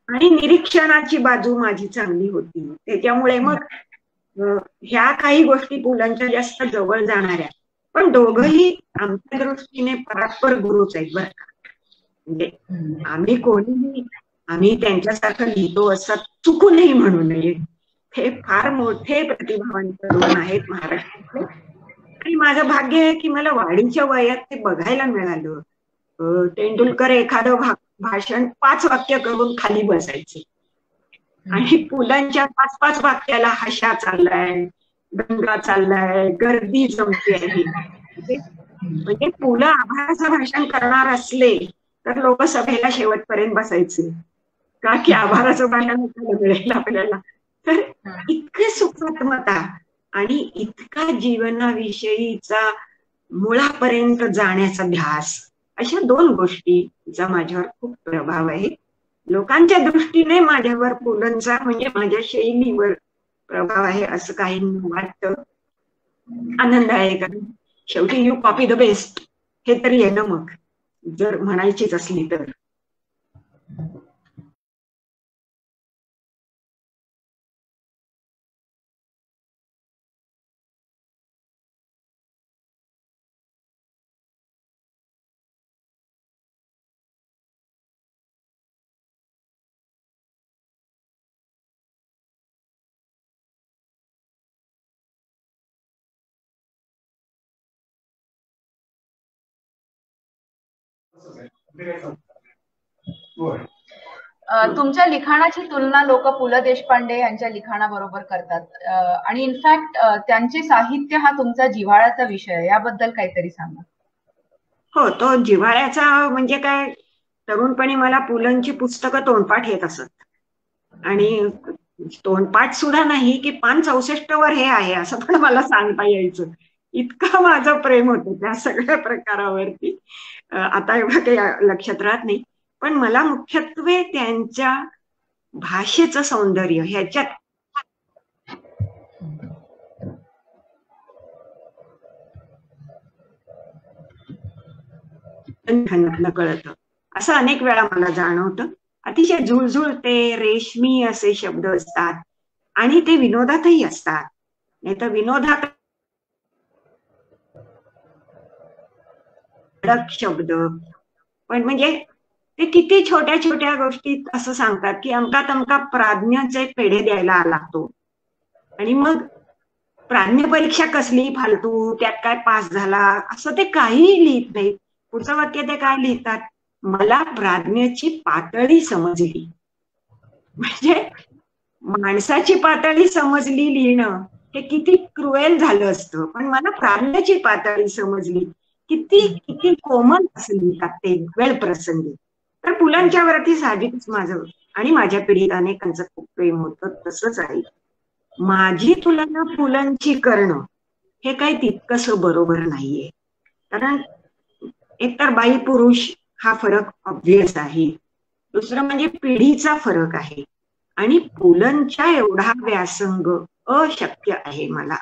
आणि निरीक्षणाची बाजू माझी चांगली होती. त्याच्यामुळे मग ह्या काही गोष्टी पुलांच्या जास्त जवळ जाणाऱ्या, पण दोघही आमच्या दृष्टीने परात्पर गुरुच आहेत बरं का. म्हणजे आम्ही त्यांच्यासारखं लिहितो असं चुकूनही म्हणू नये. हे फार मोठे प्रतिभावान तरुण आहेत महाराष्ट्रातले, आणि माझं भाग्य आहे की मला वाढीच्या वयात ते बघायला मिळालं. तेंडुलकर एखादं भाषण 5 वाक्य करून खाली बसायचे, आणि पुलांच्या 5-5 वाक्याला हशा चाललाय, दंगा चाललाय, गर्दी जमते आहे. म्हणजे पुलं आभाराचं भाषण करणार असले तर लोक सभेला शेवटपर्यंत बसायचे, का की आभाराचं भाषण मिळेल आपल्याला. तर इतके सुखात्मता आणि इतका जीवनाविषयीचा मुळापर्यंत जाण्याचा ध्यास, अशा दोन गोष्टीचा माझ्यावर खूप प्रभाव आहे. लोकांच्या दृष्टीने माझ्यावर पुलंचा म्हणजे माझ्या शैलीवर प्रभाव आहे असं काही वाटतं. आनंद आहे, कारण शेवटी यू कॉपी द बेस्ट हे तरी आहे ना, मग जर म्हणायचीच असली तर. तुमच्या लिखाणाची तुलना लोक पु ल देशपांडे यांच्या लिखाणाबरोबर करतात, आणि इनफॅक्ट त्यांचे साहित्य हा तुमचा जिव्हाळ्याचा विषय आहे, याबद्दल काहीतरी सांगा. हो, तो जिव्हाळ्याचा म्हणजे काय, तरुणपणी मला पुलंची पुस्तकं तोंडपाठ येत असत, आणि तोंडपाठ सुद्धा नाही की 564 वर हे आहे असं पण मला सांगता यायचं. इतकं माझं प्रेम होतं त्या सगळ्या प्रकारावरती. आता एवढं काही लक्षात राहत नाही, पण मला मुख्यत्वे त्यांच्या भाषेचं सौंदर्य ह्याच्यात कळतं. असं अनेक वेळा मला जाणवतं. अतिशय झुळझुळते रेशमी असे शब्द असतात आणि ते विनोदातही असतात. नाही तर विनोदात कडक शब्द, पण म्हणजे ते किती छोट्या छोट्या गोष्टीत असं सांगतात की अमका तमका प्राज्ञाचे पेढे द्यायला लागतो आणि मग प्राज्ञ परीक्षा कसली फालतू, त्यात काय पास झाला असं ते काहीही लिहित नाही. पुढचं वाक्य ते काय लिहितात, मला प्राज्ञेची पातळी समजली. म्हणजे माणसाची पातळी समजली लिहिणं हे किती क्रुएल झालं असतं, पण मला प्राज्ञेची पातळी समजली किती किती कोमल असं लिहितात ते वेळ प्रसंगी. तर पुलांच्या वरती साहजिकच माझं आणि माझ्या पिढीत अनेकांचं खूप प्रेम होतं. तसंच आहे. माझी तुलना पुलंची करणं हे काही तितकंस बरोबर नाहीये. कारण एकतर बाई पुरुष हा फरक ऑब्व्हियस आहे, दुसरं म्हणजे पिढीचा फरक आहे आणि पुलंच्या एवढा व्यासंग अशक्य आहे मला.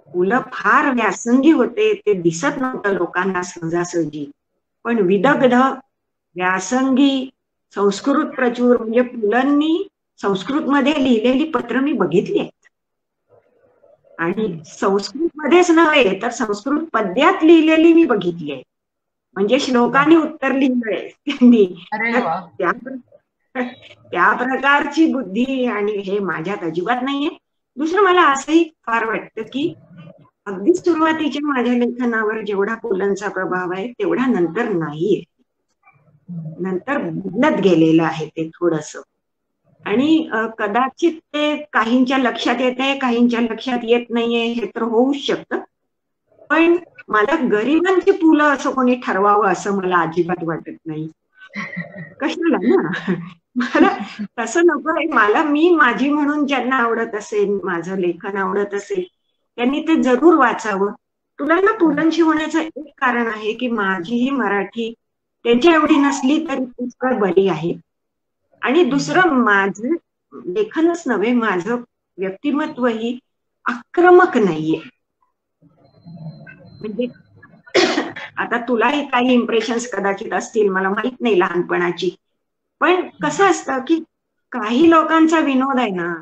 पुलं फार व्यासंगी होते, ते दिसत नव्हतं लोकांना सहजासहजी, पण विदग्ध व्यासंगी संस्कृत प्रचूर, म्हणजे पुलंनी संस्कृत मध्ये लिहिलेली पत्र मी बघितली आहेत आणि संस्कृत मध्येच नव्हे तर संस्कृत पद्यात लिहिलेली मी बघितली आहे. म्हणजे श्लोकाने उत्तर लिहिलंय त्यांनी. त्या प्रकारची बुद्धी आणि हे माझ्यात अजिबात नाहीये. दुसरं मला असंही फार वाटतं की अगदी सुरुवातीच्या माझ्या लेखनावर जेवढा पुलंचा प्रभाव आहे तेवढा नंतर नाहीये. नंतर बदलत गेलेलं आहे ते थोडंसं आणि कदाचित ते काहींच्या लक्षात येत आहे, काहींच्या लक्षात येत नाहीये, हे तर होऊच शकतं. पण मला गरिबांची पुलं असं कोणी ठरवावं असं मला अजिबात वाटत नाही. कशाला ना, मला तसं नको आहे. मला मी माझी म्हणून ज्यांना आवडत असेल, माझं लेखन आवडत असेल, त्यांनी ते जरूर वाचावं. तुला पुलंची होण्याचं एक कारण आहे की माझीही मराठी त्यांच्या एवढी नसली तरी पुष्कळ बरी आहे आणि दुसरं माझं लेखनच नव्हे, माझं व्यक्तिमत्वही आक्रमक नाहीये. म्हणजे आता तुलाही काही इम्प्रेशन्स कदाचित असतील, मला माहित नाही लहानपणाची, पण कसं असतं की काही लोकांचा विनोद आहे ना,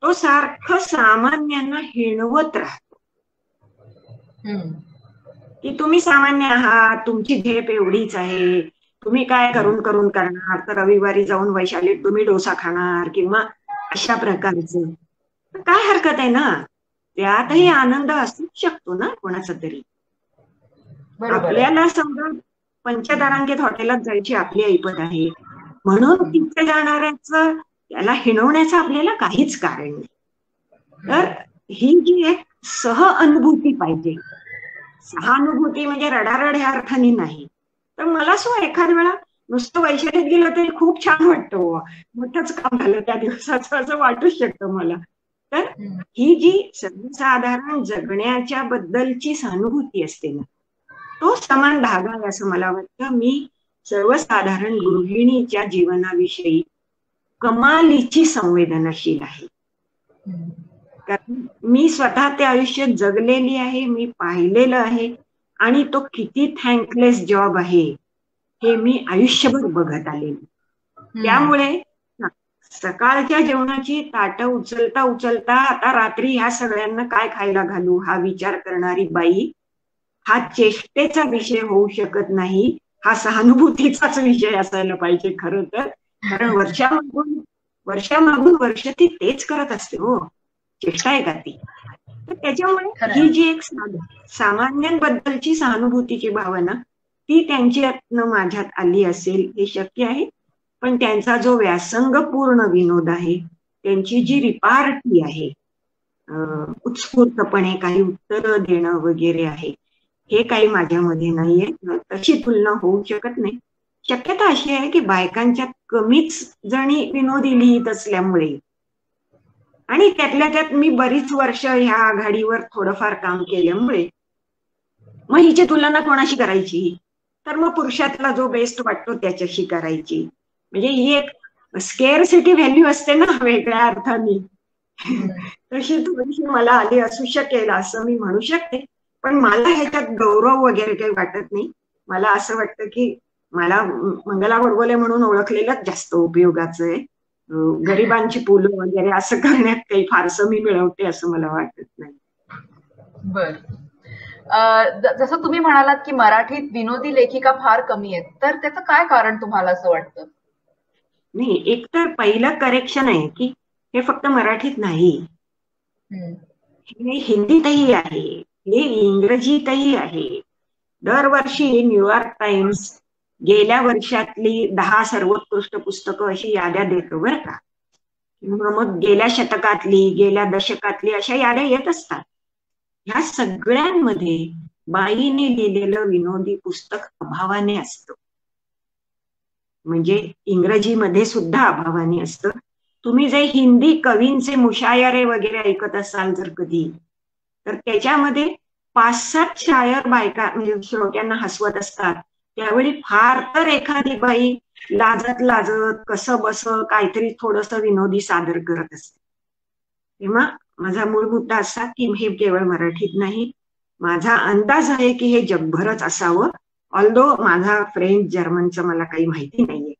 तो सारखं सामान्यांना हिणवत राहतो की तुम्ही सामान्य आहात, तुमची झेप एवढीच आहे, तुम्ही काय करून करून करणार, तर रविवारी जाऊन वैशालीत तुम्ही डोसा खाणार किंवा अशा प्रकारचं. काय हरकत आहे ना, त्यातही आनंद असू शकतो ना कोणाचा तरी. आपल्याला समजा पंचतारांकित हॉटेलात जायची आपली ऐपत आहे म्हणून तिथे जाणाऱ्याचं त्याला हिणवण्याचं आपल्याला काहीच कारण नाही. तर ही जी एक सह अनुभूती पाहिजे, सहानुभूती म्हणजे रडारड ह्या अर्थाने नाही. तर मला असं एखाद्या वेळा नुसतं वैशालीत गेलं तरी खूप छान वाटतं, मोठंच काम झालं त्या दिवसाचं असं वाटूच शकतं मला. तर ही जी सर्वसाधारण जगण्याच्या बद्दलची सहानुभूती असते ना, तो समान धागा आहे असं मला वाटतं. मी सर्वसाधारण गृहिणीच्या जीवनाविषयी कमालीची संवेदनशील आहे, कारण मी स्वतः ते आयुष्य जगलेली आहे, मी पाहिलेलं आहे आणि तो किती थँकलेस जॉब आहे हे मी आयुष्यभर बघत आले. त्यामुळे सकाळच्या जेवणाची ताटं उचलता उचलता आता रात्री ह्या सगळ्यांना काय खायला घालू हा विचार करणारी बाई हा चेष्टेचा विषय होऊ शकत नाही, हा सहानुभूतीचाच विषय असायला पाहिजे खरं तर. कारण वर्षामागून वर्ष ती तेच करत असते हो, चेष्टा आहे का ती. तर त्याच्यामुळे ही जी एक सामान्यांबद्दलची सहानुभूतीची भावना ती त्यांच्यातनं माझ्यात आली असेल हे शक्य आहे. पण त्यांचा जो व्यासंगपूर्ण विनोद आहे, त्यांची जी रिपार्टी आहे, उत्स्फूर्तपणे काही उत्तर देणं वगैरे आहे, हे काही माझ्यामध्ये नाहीये. तशी तुलना होऊ शकत नाही. शक्यता अशी आहे की बायकांच्यात कमीच जणी विनोदी लिहित असल्यामुळे आणि त्यातल्या त्यात मी बरीच वर्ष ह्या आघाडीवर थोडंफार काम केल्यामुळे मग हिची तुलना कोणाशी करायची, तर मग पुरुषातला जो बेस्ट वाटतो त्याच्याशी करायची. म्हणजे ही एक स्केअरसिटी व्हॅल्यू असते ना वेगळ्या अर्थाने, तशी थोडीशी मला आली असू शकेल असं मी म्हणू शकते. पण मला ह्याच्यात गौरव वगैरे काही वाटत नाही. मला असं वाटतं की मला मंगला गोडबोले म्हणून ओळखलेलंच जास्त उपयोगाचं आहे. गरिबांची पुलं वगैरे असं करण्यात काही फारसं मी मिळवते असं मला वाटत नाही. बर. जसं तुम्ही म्हणालात की मराठीत विनोदी लेखिका फार कमी आहेत, तर त्याचं काय कारण तुम्हाला असं वाटतं? नाही, एक तर पहिलं करेक्शन आहे की हे फक्त मराठीत नाही, हम्म. हे हिंदीतही आहे, हे इंग्रजीतही आहे. दरवर्षी न्यूयॉर्क टाइम्स गेल्या वर्षातली 10 सर्वोत्कृष्ट पुस्तकं अशी याद्या देतो बरं का. किंवा मग गेल्या शतकातली, गेल्या दशकातली अशा याद्या येत असतात. ह्या सगळ्यांमध्ये बाईने लिहिलेलं विनोदी पुस्तक अभावाने असतं. म्हणजे इंग्रजीमध्ये सुद्धा अभावाने असतं. तुम्ही जे हिंदी कवींचे मुशायरे वगैरे ऐकत असाल जर कधी, तर त्याच्यामध्ये 5-7 शायर बायका म्हणजे श्रोत्यांना हसवत असतात. त्यावेळी फार तर एखादी बाई लाजत लाजत कसं बस काहीतरी थोडस विनोदी सादर करत असते. तेव्हा माझा मूळ मुद्दा असा की हे केवळ मराठीत नाही, माझा अंदाज आहे की हे जगभरच असावं. ऑल्दो माझा फ्रेंच जर्मनचं मला काही माहिती नाहीये.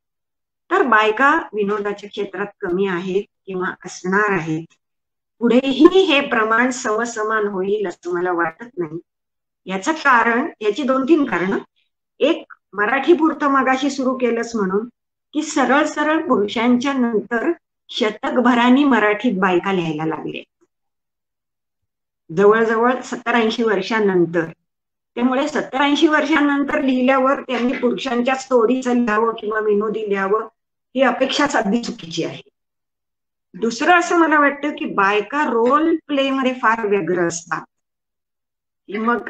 तर बायका विनोदाच्या क्षेत्रात कमी आहेत किंवा असणार आहेत. पुढेही हे प्रमाण समसमान होईल असं मला वाटत नाही. याचं कारण, याची 2-3 कारणं. एक, मराठी पुरतं मगाशी सुरू केलंच म्हणून की सरळ सरळ पुरुषांच्या नंतर शतकभरांनी मराठीत बायका लिहायला लागले, जवळजवळ 70-80 वर्षांनंतर. त्यामुळे 70-80 वर्षांनंतर लिहिल्यावर त्यांनी पुरुषांच्या स्टोरीचं लिहावं किंवा विनोदी लिहावं ही अपेक्षाच अगदी चुकीची आहे. दुसरं असं मला वाटतं की बायका रोल प्ले मध्ये फार व्यग्र असतात. मग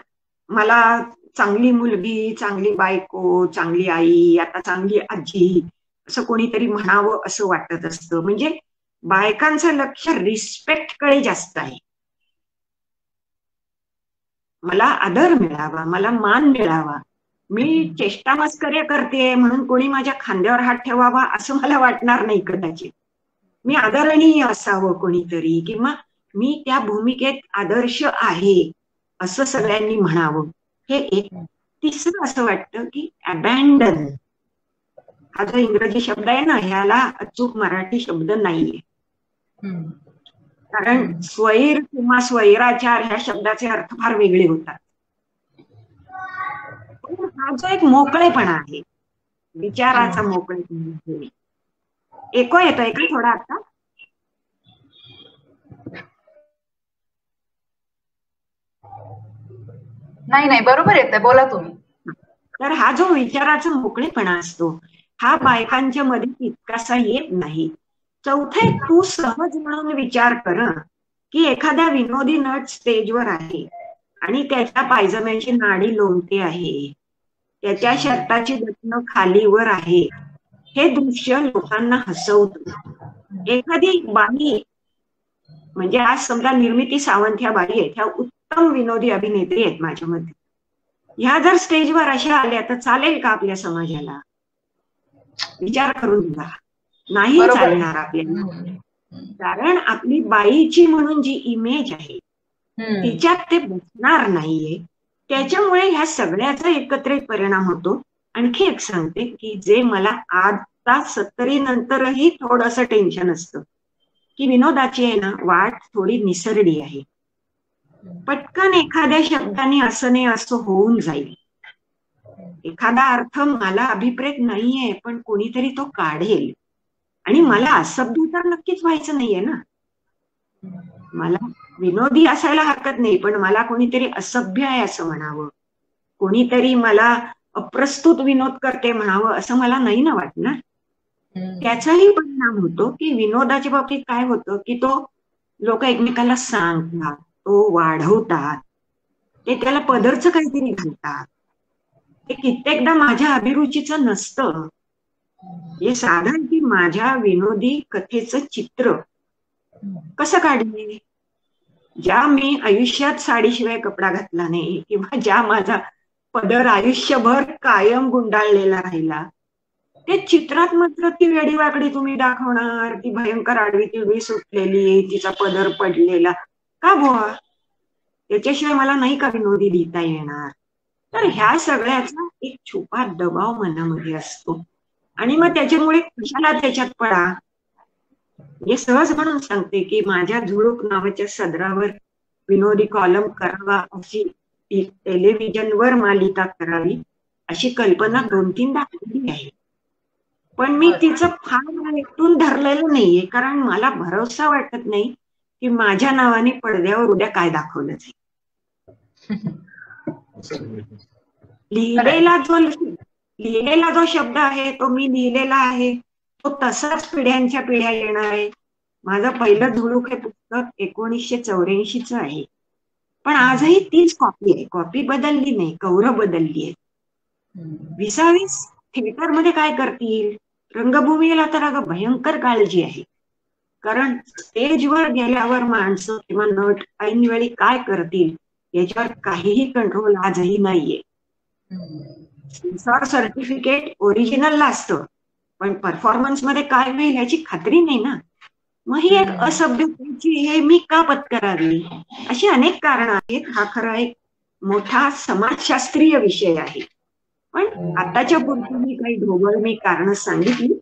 मला चांगली मुलगी, चांगली बायको, चांगली आई, आता चांगली आजी असं कोणीतरी म्हणावं असं वाटत असतं. म्हणजे बायकांचं लक्ष रिस्पेक्टकडे जास्त आहे. मला आदर मिळावा, मला मान मिळावा, मी चेष्टा मस्कऱ्या करते म्हणून कोणी माझ्या खांद्यावर हात ठेवावा असं मला वाटणार नाही कदाचित. मी आदरणीय असावं कोणीतरी, किंवा मी त्या भूमिकेत आदर्श आहे असं सगळ्यांनी म्हणावं. हे एक. तिसरं असं वाटतं की अबॅन्डन हा जो इंग्रजी शब्द आहे ना, ह्याला अचूक मराठी शब्द नाहीये. कारण स्वैर किंवा स्वैराचार ह्या शब्दाचे अर्थ फार वेगळे होतात. हा जो एक मोकळेपणा आहे, विचाराचा मोकळेपणा आहे. एको येतोय का थोडा आता? नाही, बरोबर येतंय, बोला तुम्ही. तर हा जो विचाराचा मोकळेपणा असतो हा बायकांच्या मध्ये तितकासा येत नाही. चौथे, तू सहज म्हणून विचार कर की एखाद्या विनोदी नट स्टेजवर आहे आणि त्याच्या पायजम्याची नाडी लोंबते आहे, त्याच्या शर्टाची बटणं खालीवर आहे, हे दृश्य लोकांना हसवतं. एखादी बाई, म्हणजे आज समजा निर्मिती सावंत ह्या बाई आहेत, ह्या उत्तम विनोदी अभिनेत्री आहेत माझ्या मध्ये. ह्या जर स्टेजवर अशा आल्या तर चालेल का आपल्या समाजाला? विचार करून बघा. नाही चालणार आपल्याला. कारण आपली बाईची म्हणून जी इमेज आहे तिच्यात ते बसणार नाहीये. त्याच्यामुळे ह्या सगळ्याचा एकत्रित परिणाम होतो. आणखी एक सांगते की जे मला आता 70 नंतरही थोडस टेन्शन असतं की विनोदाची आहे ना वाट थोडी निसरडी आहे. पटकन एखाद्या शब्दाने असं नाही असं होऊन जाईल. एखादा अर्थ मला अभिप्रेत नाहीये पण कोणीतरी तो काढेल, आणि मला असभ्य तर नक्कीच व्हायचं नाहीये ना. मला विनोदी असायला हरकत नाही, पण मला कोणीतरी असभ्य आहे असं म्हणावं, कोणीतरी मला अप्रस्तुत विनोद करते म्हणावं असं मला नाही ना वाटणार. त्याचाही परिणाम होतो की विनोदाच्या बाबतीत काय होतं की तो लोक एकमेकाला सांगतात, तो वाढवतात, ते त्याला पदरचं काहीतरी घालतात. ते कित्येकदा माझ्या अभिरुचीचं नसतं. हे साधं की माझ्या विनोदी कथेचं चित्र कसं काढले, ज्या मी आयुष्यात साडीशिवाय कपडा घातला नाही किंवा ज्या माझा पदर आयुष्यभर कायम गुंडाळलेला राहिला, ते चित्रात मात्र ती वेडीवाकडी तुम्ही दाखवणार, ती भयंकर आडवी तिडवी सुटलेली, तिचा पदर पडलेला, का बुवा? त्याच्याशिवाय मला नाही का विनोदी लिहिता येणार? तर ह्या सगळ्याचा एक छुपा दबाव मनामध्ये असतो आणि मग त्याच्यामुळे कशाला त्याच्यात पडा. म्हणजे सहज म्हणून सांगते की माझ्या झुळूक नावाच्या सदरावर विनोदी कॉलम करावा अशी टेलिव्हिजनवर मालिका करावी अशी कल्पना 2-3दा आली आहे. पण मी तिचं फार एकटून धरलेलं नाहीये, कारण मला भरोसा वाटत नाही की माझ्या नावाने पडद्यावर उद्या काय दाखवलं जाईल. लिहिलेला जो शब्द आहे तो मी लिहिलेला आहे, तो तसाच पिढ्यानच्या पिढ्या येणार आहे. माझं पहिलं झुळूक हे पुस्तक 1984च आहे, पण आजही तीच कॉपी आहे. कॉपी बदलली नाही, कौरव बदलली आहे. 20 थिएटरमध्ये काय करतील, रंगभूमीला तर अगं भयंकर काळजी आहे, कारण स्टेजवर गेल्यावर माणसं किंवा नट ऐनवेळी काय करतील याच्यावर काहीही कंट्रोल आजही नाहीये. सेन्सॉर सर्टिफिकेट ओरिजिनलला असतं, पण परफॉर्मन्स मध्ये काय होईल याची खात्री नाही ना. मग ही एक असभ्यतेची हे मी का पत्करावी, अशी अनेक कारणं आहेत. हा खरा एक मोठा समाजशास्त्रीय विषय आहे, पण आताच्या पुरती मी काही ढोबळ मी कारणं सांगितली.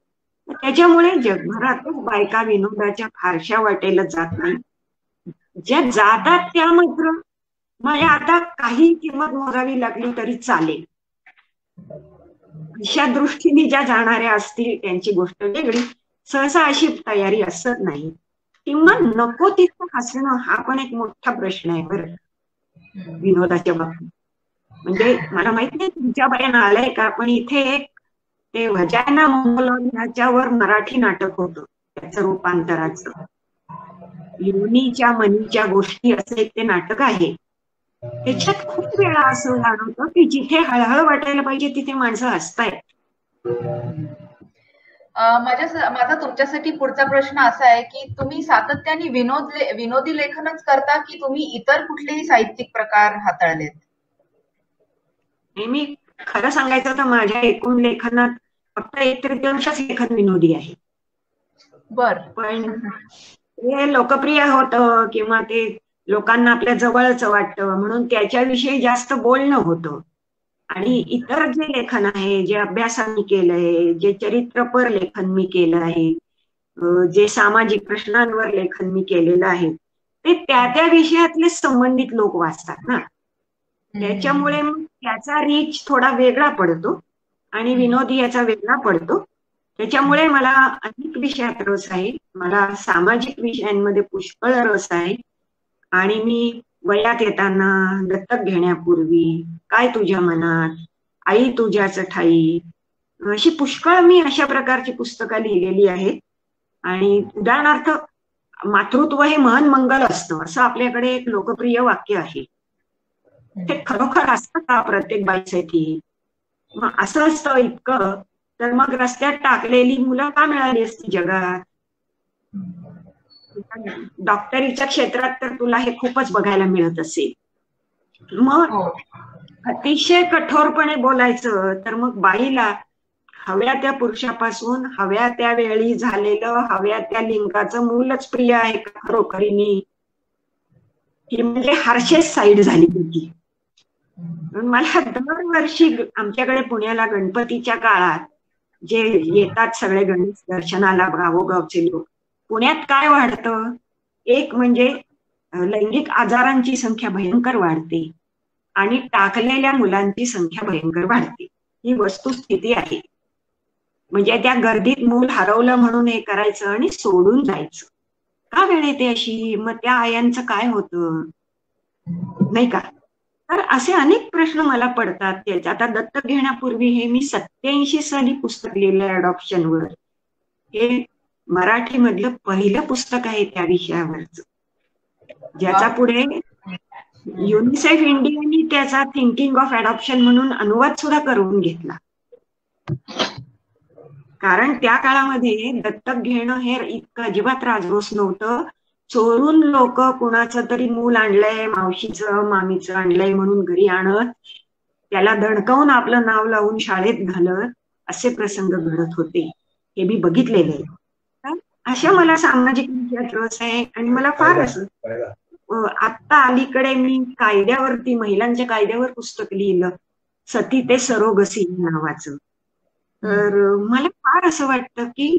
त्याच्यामुळे जगभरातच बायका विनोदाच्या फारशा वाटेला जात नाही. ज्या जातात त्या मात्र मला आता काही किंमत मोजावी लागली तरी चालेल अशा दृष्टीने ज्या जाणाऱ्या असतील त्यांची गोष्ट वेगळी. सहसा अशी तयारी असत नाही. किंवा नको तिथं हसणं हा पण एक मोठा प्रश्न आहे बरं विनोदाच्या बाबतीत. म्हणजे मला माहित नाही तुमच्या बायानं आलंय का, पण इथे एक ते वजाना मोनोलॉग ह्याच्यावर मराठी नाटक होतं, त्याचं रूपांतराचं योनीच्या मनीच्या गोष्टी असं एक ते नाटक आहे. त्याच्यात खूप वेळा असं जाणवतं की जिथे हळहळ वाटायला पाहिजे तिथे माणसं हसतायत. माझा तुमच्यासाठी पुढचा प्रश्न असा आहे की तुम्ही सातत्याने विनोदी लेखनच करता की तुम्ही इतर कुठलेही साहित्यिक प्रकार हाताळलेत? मी खरं सांगायचं तर माझ्या एकूण लेखनात फक्त 1/3 लेखन विनोदी आहे. पण ते लोकप्रिय होतं किंवा ते लोकांना आपल्या जवळच वाटतं म्हणून त्याच्याविषयी जास्त बोलणं होतं. आणि इतर जे लेखन आहे, जे अभ्यासाने केलंय, जे चरित्रपर लेखन मी केलं आहे, जे सामाजिक प्रश्नांवर लेखन मी केलेलं आहे, ते त्या विषयातले संबंधित लोक वाचतात ना. त्याच्यामुळे मग त्याचा रीच थोडा वेगळा पडतो आणि विनोदी याचा वेगळा पडतो. त्याच्यामुळे मला अनेक विषयात रस आहे. मला सामाजिक विषयांमध्ये पुष्कळ रस आहे. आणि मी वयात येताना, दत्तक घेण्यापूर्वी, काय तुझ्या मनात, आई तुझ्याच ठाई, अशी पुष्कळ मी अशा प्रकारची पुस्तकं लिहिलेली आहेत. आणि उदाहरणार्थ मातृत्व हे महान मंगल असतं असं आपल्याकडे एक लोकप्रिय वाक्य आहे. ते खरोखर असतं का प्रत्येक बाईसाठी? मग असं असतं इतकं तर मग रस्त्यात टाकलेली मुलं का मिळाली असती जगात? डॉक्टरीच्या क्षेत्रात तर तुला हे खूपच बघायला मिळत असेल. मग अतिशय कठोरपणे बोलायचं तर मग बाईला हव्या त्या पुरुषापासून हव्या त्या वेळी झालेलं हव्या त्या लिंगाचं मूलच प्रिय आहे का खरोखरीने? ही म्हणजे हार्शेस साईड झाली होती. मला दरवर्षी आमच्याकडे पुण्याला गणपतीच्या काळात जे येतात सगळे गणेश दर्शनाला गावोगावचे लोक, पुण्यात काय वाढतं? एक म्हणजे लैंगिक आजारांची संख्या भयंकर वाढते आणि टाकलेल्या मुलांची संख्या भयंकर वाढते. ही वस्तुस्थिती आहे. म्हणजे त्या गर्दीत मूल हरवलं म्हणून हे करायचं आणि सोडून जायचं. का वेळ येते अशी? मग त्या आयांचं काय होतं नाही का? तर असे अनेक प्रश्न मला पडतात. त्याच्या आता दत्तक घेण्यापूर्वी हे मी 87 साली पुस्तक लिहिलं अडॉप्शनवर. हे मराठी मधलं पहिलं पुस्तक आहे त्या विषयावरच, ज्याचा पुढे युनिसेफ इंडियाने त्याचा थिंकिंग ऑफ अडॉप्शन म्हणून अनुवाद सुद्धा करून घेतला. कारण त्या काळामध्ये दत्तक घेणं हे इतकं अजिबात राजरोस नव्हतं. चोरून लोक कुणाचं तरी मूल आणलंय, मावशीचं मामीचं आणलंय म्हणून घरी आणत, त्याला दणकवून आपलं नाव लावून शाळेत घालत, असे प्रसंग घडत होते. हे मी बघितलेले आहे. अशा मला सामाजिक विषयात रस आहे. आणि मला फार असं आता अलीकडे मी कायद्यावरती, महिलांच्या कायद्यावर पुस्तक लिहिलं. सती ते सरोगसी नावाचं. तर मला फार असं वाटतं की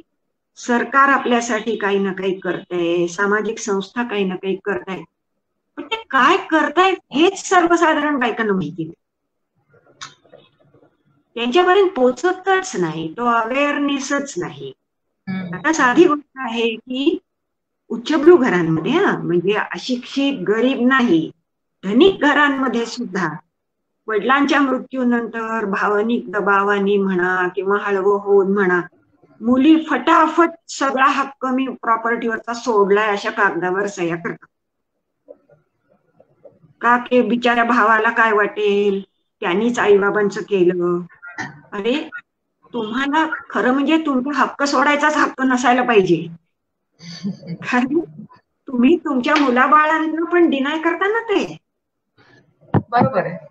सरकार आपल्यासाठी काही ना काही करतंय, सामाजिक संस्था काही ना काही करतायत, पण ते काय करतायत हेच सर्वसाधारण बायकांना माहिती नाही. त्यांच्यापर्यंत पोचतच नाही, तो अवेअरनेसच नाही. आता साधी गोष्ट आहे की उच्चभ्रू घरांमध्ये, म्हणजे अशिक्षित गरीब नाही, धनिक घरांमध्ये सुद्धा वडिलांच्या मृत्यूनंतर भावनिक दबावानी म्हणा किंवा हळवं होऊन म्हणा, मुली फटाफट सगळा हक्क मी प्रॉपर्टीवरचा सोडलाय अशा कागदावर सह्या करतात. का की बिचाऱ्या भावाला काय वाटेल, त्यांनीच आईबाबांचं केलं. अरे तुम्हाला खरं म्हणजे तुमचा हक्क सोडायचाच हक्क नसायला पाहिजे, कारण तुम्ही तुमच्या मुलाबाळांना पण डिनाय करता ना ते. बरोबर आहे.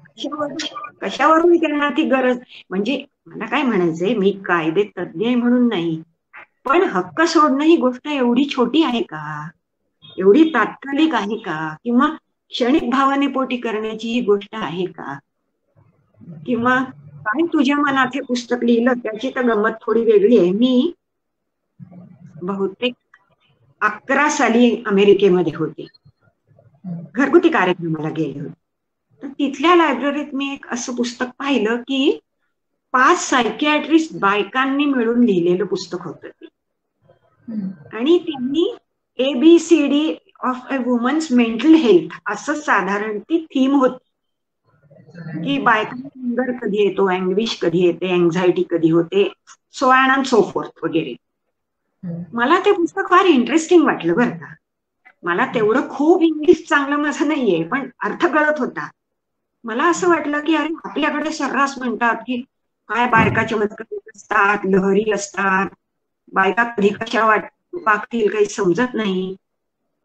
कशावरून त्यांना ती गरज, म्हणजे मला काय म्हणायचंय, मी कायदे तज्ञ आहे म्हणून नाही, पण हक्क सोडणं ही गोष्ट एवढी छोटी आहे का, एवढी तात्कालिक आहे का, किंवा क्षणिक भावनेपोटी करण्याची ही गोष्ट आहे का? किंवा काय तुझ्या मनात हे पुस्तक लिहिलं त्याची तर गंमत थोडी वेगळी आहे. मी बहुतेक 11 साली अमेरिकेमध्ये होते, घरगुती कार्यक्रमाला गेले होते. तर तिथल्या लायब्ररीत मी एक असं पुस्तक पाहिलं की 5 सायकियाट्रिस्ट बायकांनी मिळून लिहिलेलं पुस्तक होतं ते, आणि त्यांनी ABCD of a women's mental health असं साधारण ती थीम होती की बायकांना अँगर कधी येतो, अँग्विश कधी येते, अँझायटी कधी होते, so on and so fourth वगैरे. मला ते पुस्तक फार इंटरेस्टिंग वाटलं बरं का. मला तेवढं खूप इंग्लिश चांगलं माझं नाहीये, पण अर्थ कळत होता. मला असं वाटलं की अरे आपल्याकडे सर्रास म्हणतात की काय बायकाच्या मतकरी असतात, लहरी असतात, बायका कधी कशा वागतील काही समजत नाही,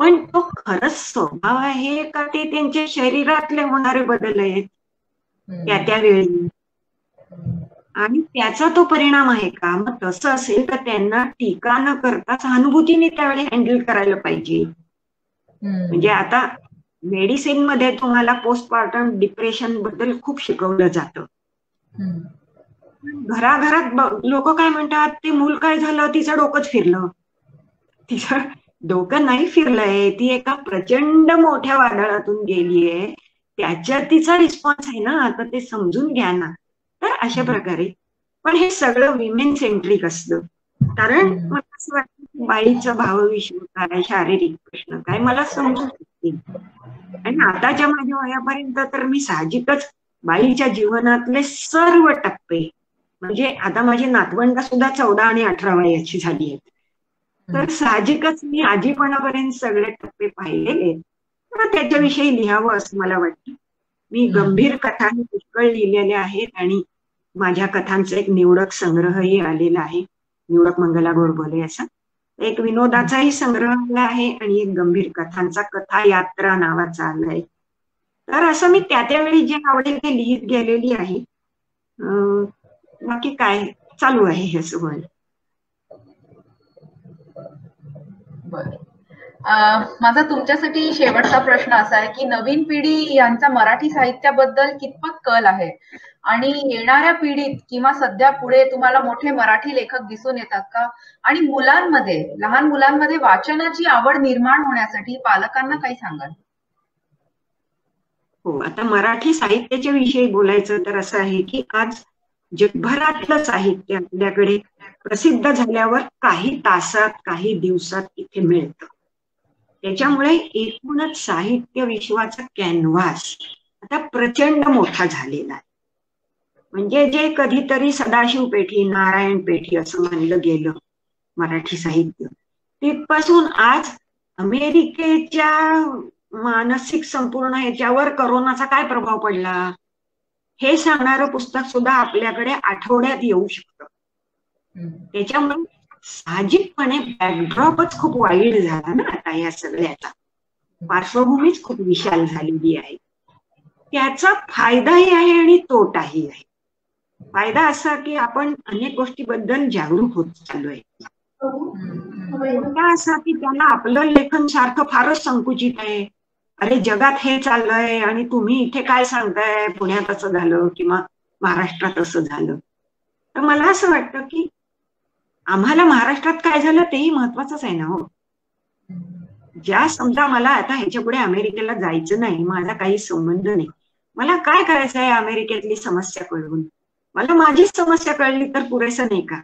पण तो खरंच स्वभाव आहे का ते त्यांच्या शरीरातले होणारे बदल आहेत त्या वेळी, आणि त्याचा तो परिणाम आहे का? मग तसं असेल तर त्यांना टीका न करता सहानुभूतीने त्यावेळी हँडल करायला पाहिजे. म्हणजे आता मेडिसिन मध्ये तुम्हाला पोस्टपार्टम डिप्रेशन बद्दल खूप शिकवलं जातं. घराघरात लोक काय म्हणतात, ते मूल काय झालं, तिचं डोकंच फिरलं. तिचं डोकं नाही फिरलंय, ती एका प्रचंड मोठ्या वादळातून गेलीये, त्याच्यात तिचा रिस्पॉन्स आहे ना, तर ते समजून घ्या ना. तर अशा प्रकारे, पण हे सगळं विमेन सेंट्रिक असतं. कारण मला असं वाटतं की बाईचं भावविश्व काय, शारीरिक प्रश्न काय मला समजून शकते, आणि आताच्या माझ्या वयापर्यंत तर मी साहजिकच बाईच्या जीवनातले सर्व टप्पे, म्हणजे आता माझी नातवंड सुद्धा 14 आणि 18 वयाची झाली आहेत, तर साहजिकच मी आजीपणापर्यंत सगळे टप्पे पाहिलेले, तर त्याच्याविषयी लिहावं असं मला वाटतं. मी गंभीर कथा पुष्कळ लिहिलेल्या आहेत, आणि माझ्या कथांचा एक निवडक संग्रहही आलेला आहे, निवडक मंगला गोडबोले असा. एक विनोदाचाही संग्रह आला आहे, आणि एक गंभीर कथांचा कथा यात्रा नावाचा आलाय. तर असं मी त्यावेळी जे आवडेल ते लिहित गेलेली आहे. बाकी काय चालू आहे हे सगळं. बरं, माझा तुमच्यासाठी शेवटचा प्रश्न असा आहे की नवीन पिढी यांचा मराठी साहित्याबद्दल कितपत कल आहे, आणि येणाऱ्या पिढीत किंवा सध्या पुढे तुम्हाला मोठे मराठी लेखक दिसून येतात का? आणि मुलांमध्ये, लहान मुलांमध्ये वाचनाची आवड निर्माण होण्यासाठी पालकांना काही सांगाल? हो, आता मराठी साहित्याच्या विषयी बोलायचं तर असं आहे की आज जगभरातलं साहित्य आपल्याकडे प्रसिद्ध झाल्यावर काही तासात, काही दिवसात इथे मिळतं. त्याच्यामुळे एकूणच साहित्य विश्वाचा कॅनव्हास आता प्रचंड मोठा झालेला आहे. म्हणजे जे कधीतरी सदाशिव पेठी, नारायण पेठी असं मानलं गेलं मराठी साहित्य, तिथपासून आज अमेरिकेच्या मानसिक संपूर्ण ह्याच्यावर करोनाचा काय प्रभाव पडला हे सांगणारं पुस्तक सुद्धा आपल्याकडे आठवड्यात येऊ शकतं. त्याच्यामुळे साहजिकपणे बॅकड्रॉपच खूप वाईड झाला ना आता या सगळ्याचा, पार्श्वभूमीच खूप विशाल झालेली आहे. त्याचा फायदाही आहे आणि तोटाही आहे. फायदा असा की आपण अनेक गोष्टीबद्दल जागरूक होत चाललोय. तोटा असा की त्यांना आपलं लेखन सारखं फारच संकुचित आहे. अरे जगात हे चाललंय आणि तुम्ही इथे काय सांगताय, पुण्यात असं झालं, किंवा महाराष्ट्रात असं झालं. तर मला असं वाटतं की आम्हाला महाराष्ट्रात काय झालं तेही महत्वाचंच आहे ना हो. ज्या समजा मला आता ह्याच्या पुढे अमेरिकेला जायचं नाही, माझा काही संबंध नाही, मला काय करायचं आहे अमेरिकेतली समस्या कळवून, मला माझीच समस्या कळली तर पुरेसं नाही का?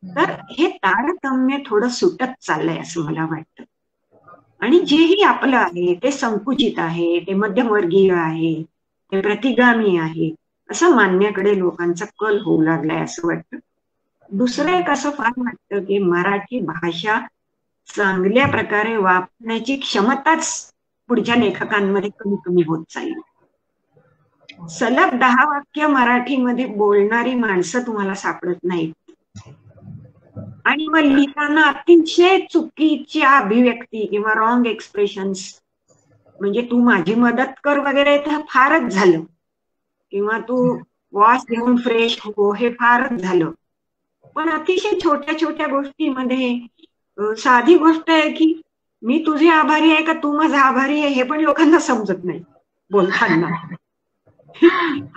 तर हे तारतम्य थोडं सुटत चाललंय असं मला वाटतं. आणि जेही आपलं आहे ते संकुचित आहे, ते मध्यमवर्गीय आहे, ते प्रतिगामी आहे असं मानण्याकडे लोकांचा कल होऊ लागलाय असं वाटतं. दुसरं एक असं फार वाटतं की मराठी भाषा चांगल्या प्रकारे वापरण्याची क्षमताच पुढच्या लेखकांमध्ये कमी कमी होत चालली. सलग 10 वाक्य मराठीमध्ये बोलणारी माणसं तुम्हाला सापडत नाहीत. आणि मग लिहिताना अतिशय चुकीच्या अभिव्यक्ती किंवा रॉंग एक्सप्रेशन्स, म्हणजे तू माझी मदत कर वगैरे तर फारच झालं, किंवा तू वॉश घेऊन फ्रेश हो हे फारच झालं. पण अतिशय छोट्या छोट्या गोष्टीमध्ये साधी गोष्ट आहे की मी तुझे आभारी आहे का तू माझा आभारी आहे हे पण लोकांना समजत नाही बोलताना.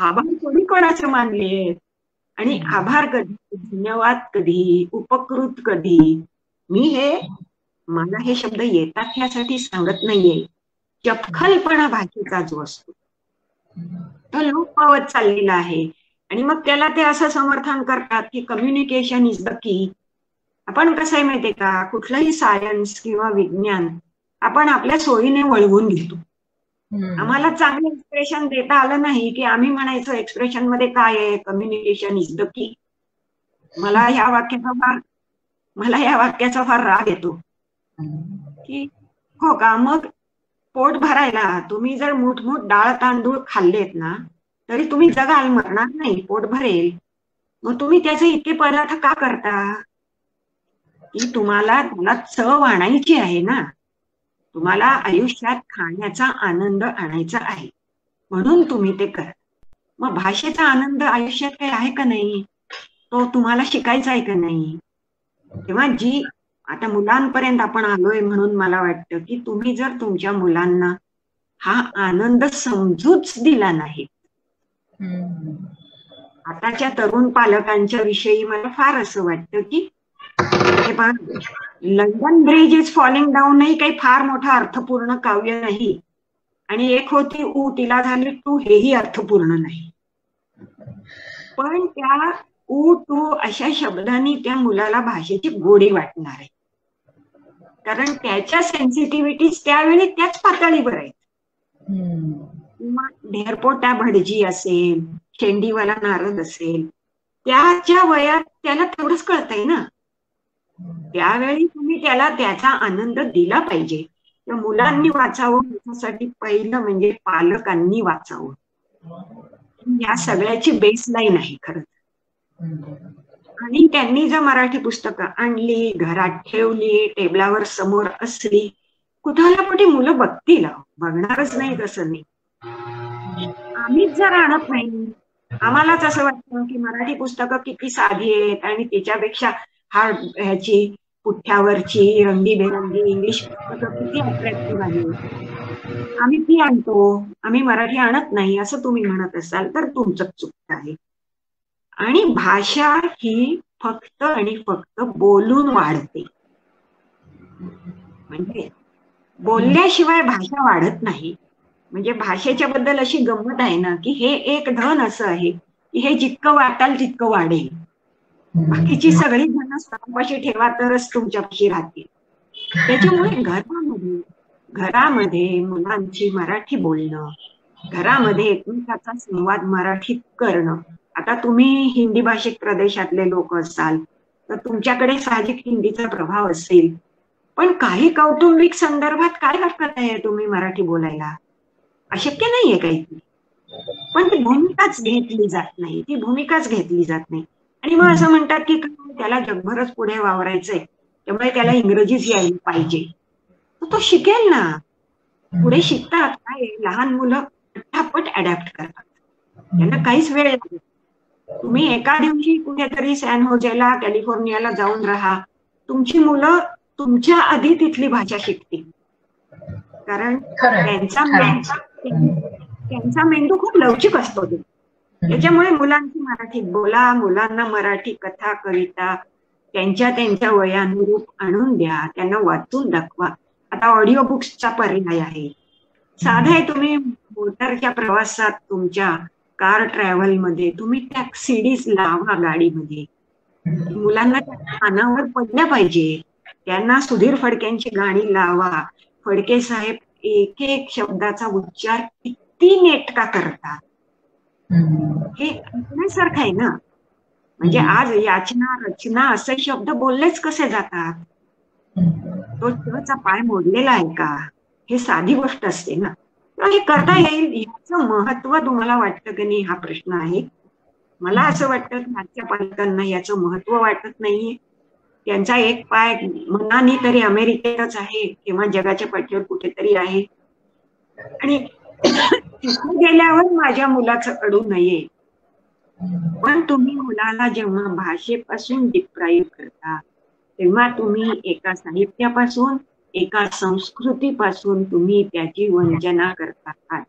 आभार कोणी कोणाचे मानले, आणि आभार कधी, धन्यवाद कधी, उपकृत कधी. मला हे शब्द येतात यासाठी सांगत नाहीये. चपखलपणा भाषेचा जो असतो तो लोप पावत चाललेला आहे. आणि मग त्याला ते असं समर्थन करतात की कम्युनिकेशन इज द की. आपण कसं आहे माहितीये का, कुठलंही सायन्स किंवा विज्ञान आपण आपल्या सोयीने वळवून घेतो. आम्हाला चांगलं एक्सप्रेशन देता आलं नाही की आम्ही म्हणायचं एक्सप्रेशन मध्ये काय आहे, कम्युनिकेशन इज द की. मला ह्या वाक्याचा फार राग येतो की हो का, मग पोट भरायला तुम्ही जर मुठमुठ डाळ तांदूळ खाल्लेत ना तरी तुम्ही जगाल, मरणार नाही, पोट भरेल. मग तुम्ही त्याचे इतके पदार्थ का करता की तुम्हाला त्याला चव आणायची आहे ना, तुम्हाला आयुष्यात खाण्याचा आनंद आणायचा आहे म्हणून तुम्ही ते करा. मग भाषेचा आनंद आयुष्यात काही आहे का नाही, तो तुम्हाला शिकायचा आहे का नाही? तेव्हा जी आता मुलांपर्यंत आपण आलोय म्हणून मला वाटतं की तुम्ही जर तुमच्या मुलांना हा आनंद समजूच दिला नाही, आताच्या तरुण पालकांच्या विषयी मला फार असं वाटतं की London bridge is falling down ही काही फार मोठा अर्थपूर्ण काव्य नाही, आणि एक होती ऊ तिला झाली टू हेही अर्थपूर्ण नाही. पण त्या ऊ टू अशा शब्दांनी त्या मुलाला भाषेची गोडी वाटणार आहे, कारण त्याच्या सेन्सिटिव्हिटीज त्यावेळी त्याच पातळीवर आहेत. किंवा ढेरपोटा भटजी असेल, शेंडीवाला नारद असेल, त्याच्या वयात त्याला तेवढंच कळतंय ना. त्यावेळी तुम्ही त्याला त्याचा आनंद दिला पाहिजे. त्या मुलांनी वाचावं यासाठी पहिलं म्हणजे पालकांनी वाचावं. या सगळ्याची बेसलाईन आहे खरंच. आणि त्यांनी जर मराठी पुस्तकं आणली, घरात ठेवली, टेबलावर समोर असली, कुठल्या कुठे मुलं बघतील, बघणारच नाही तसं नाही. आम्हीच जर आणत नाही, आम्हालाच असं वाटतं की मराठी पुस्तकं किती साधी आहेत आणि त्याच्यापेक्षा ह्याची पुठ्ठ्यावरची रंगीबेरंगी इंग्लिश पुस्तकं किती अट्रॅक्टिव्ह आहे, आम्ही ती आणतो, आम्ही मराठी आणत नाही असं तुम्ही म्हणत असाल तर तुमचं चुकतं आहे. आणि भाषा ही फक्त आणि फक्त बोलून वाढते, म्हणजे बोलल्याशिवाय भाषा वाढत नाही. म्हणजे भाषेच्या बद्दल अशी गंमत आहे ना की हे एक धन असं आहे की हे जितकं वाटाल तितकं वाढेल, बाकीची सगळी धन स्वतःपाशी ठेवा तरच तुमच्यापाशी राहतील. त्याच्यामुळे घरामध्ये मुलांची मराठी बोलणं, घरामध्ये एकमेकाचा संवाद मराठीत करणं. आता तुम्ही हिंदी भाषिक प्रदेशातले लोक असाल तर तुमच्याकडे साहजिक हिंदीचा प्रभाव असेल, पण काही कौटुंबिक संदर्भात काय हरकत आहे तुम्ही मराठी बोलायला, अशक्य नाहीये काही. पण ती भूमिकाच घेतली जात नाही, ती भूमिकाच घेतली जात नाही. आणि मग असं म्हणतात की त्याला जगभरच पुढे वावरायचंय त्यामुळे त्याला इंग्रजीच यायला पाहिजे. तो शिकेल ना, पुढे शिकतात. काय लहान मुलं पटापट अडॅप्ट करतात, त्यांना काहीच वेळ लागत. तुम्ही एका दिवशी कुठेतरी सॅन होजेला कॅलिफोर्नियाला जाऊन राहा, तुमची मुलं तुमच्या आधी तिथली भाषा शिकतील, कारण त्यांचा मेंदू खूप लवचिक असतो. त्याच्यामुळे मुलांची मराठीत बोला, मुलांना मराठी कथा कविता त्यांच्या त्यांच्या वयानुरूप आणून द्या, त्यांना वाचून दाखवा. आता ऑडिओ बुक्सचा पर्याय आहे. साधे तुम्ही मोटरच्या प्रवासात तुमच्या कार ट्रॅव्हल मध्ये तुम्ही त्या सीडीज लावा गाडीमध्ये. मुलांना त्या कानावर पडल्या पाहिजे. त्यांना सुधीर फडक्यांची गाणी लावा. फडके साहेब एक एक शब्दाचा उच्चार किती नेटका करतात हे ऐकण्यासारखं आहे ना. म्हणजे आज याचना रचना असे शब्द बोललेच कसे जातात. तो शिवचा पाय मोडलेला आहे का, हे साधी गोष्ट असते ना. हे करता येईल याचं महत्व तुम्हाला वाटतं की नाही हा प्रश्न आहे. मला असं वाटतं की आजच्या पालकांना याचं महत्व वाटत नाहीये. त्यांचा एक पाय मनाने तरी अमेरिकेतच आहे किंवा जगाच्या पाठीवर कुठेतरी आहे. आणि तिथे गेल्यावर माझ्या मुलाचं अडू नये. पण तुम्ही मुलाला जेव्हा भाषेपासून डिप्राईव्ह करता तेव्हा तुम्ही एका साहित्यापासून एका संस्कृतीपासून तुम्ही त्याची वंचना करता आहात.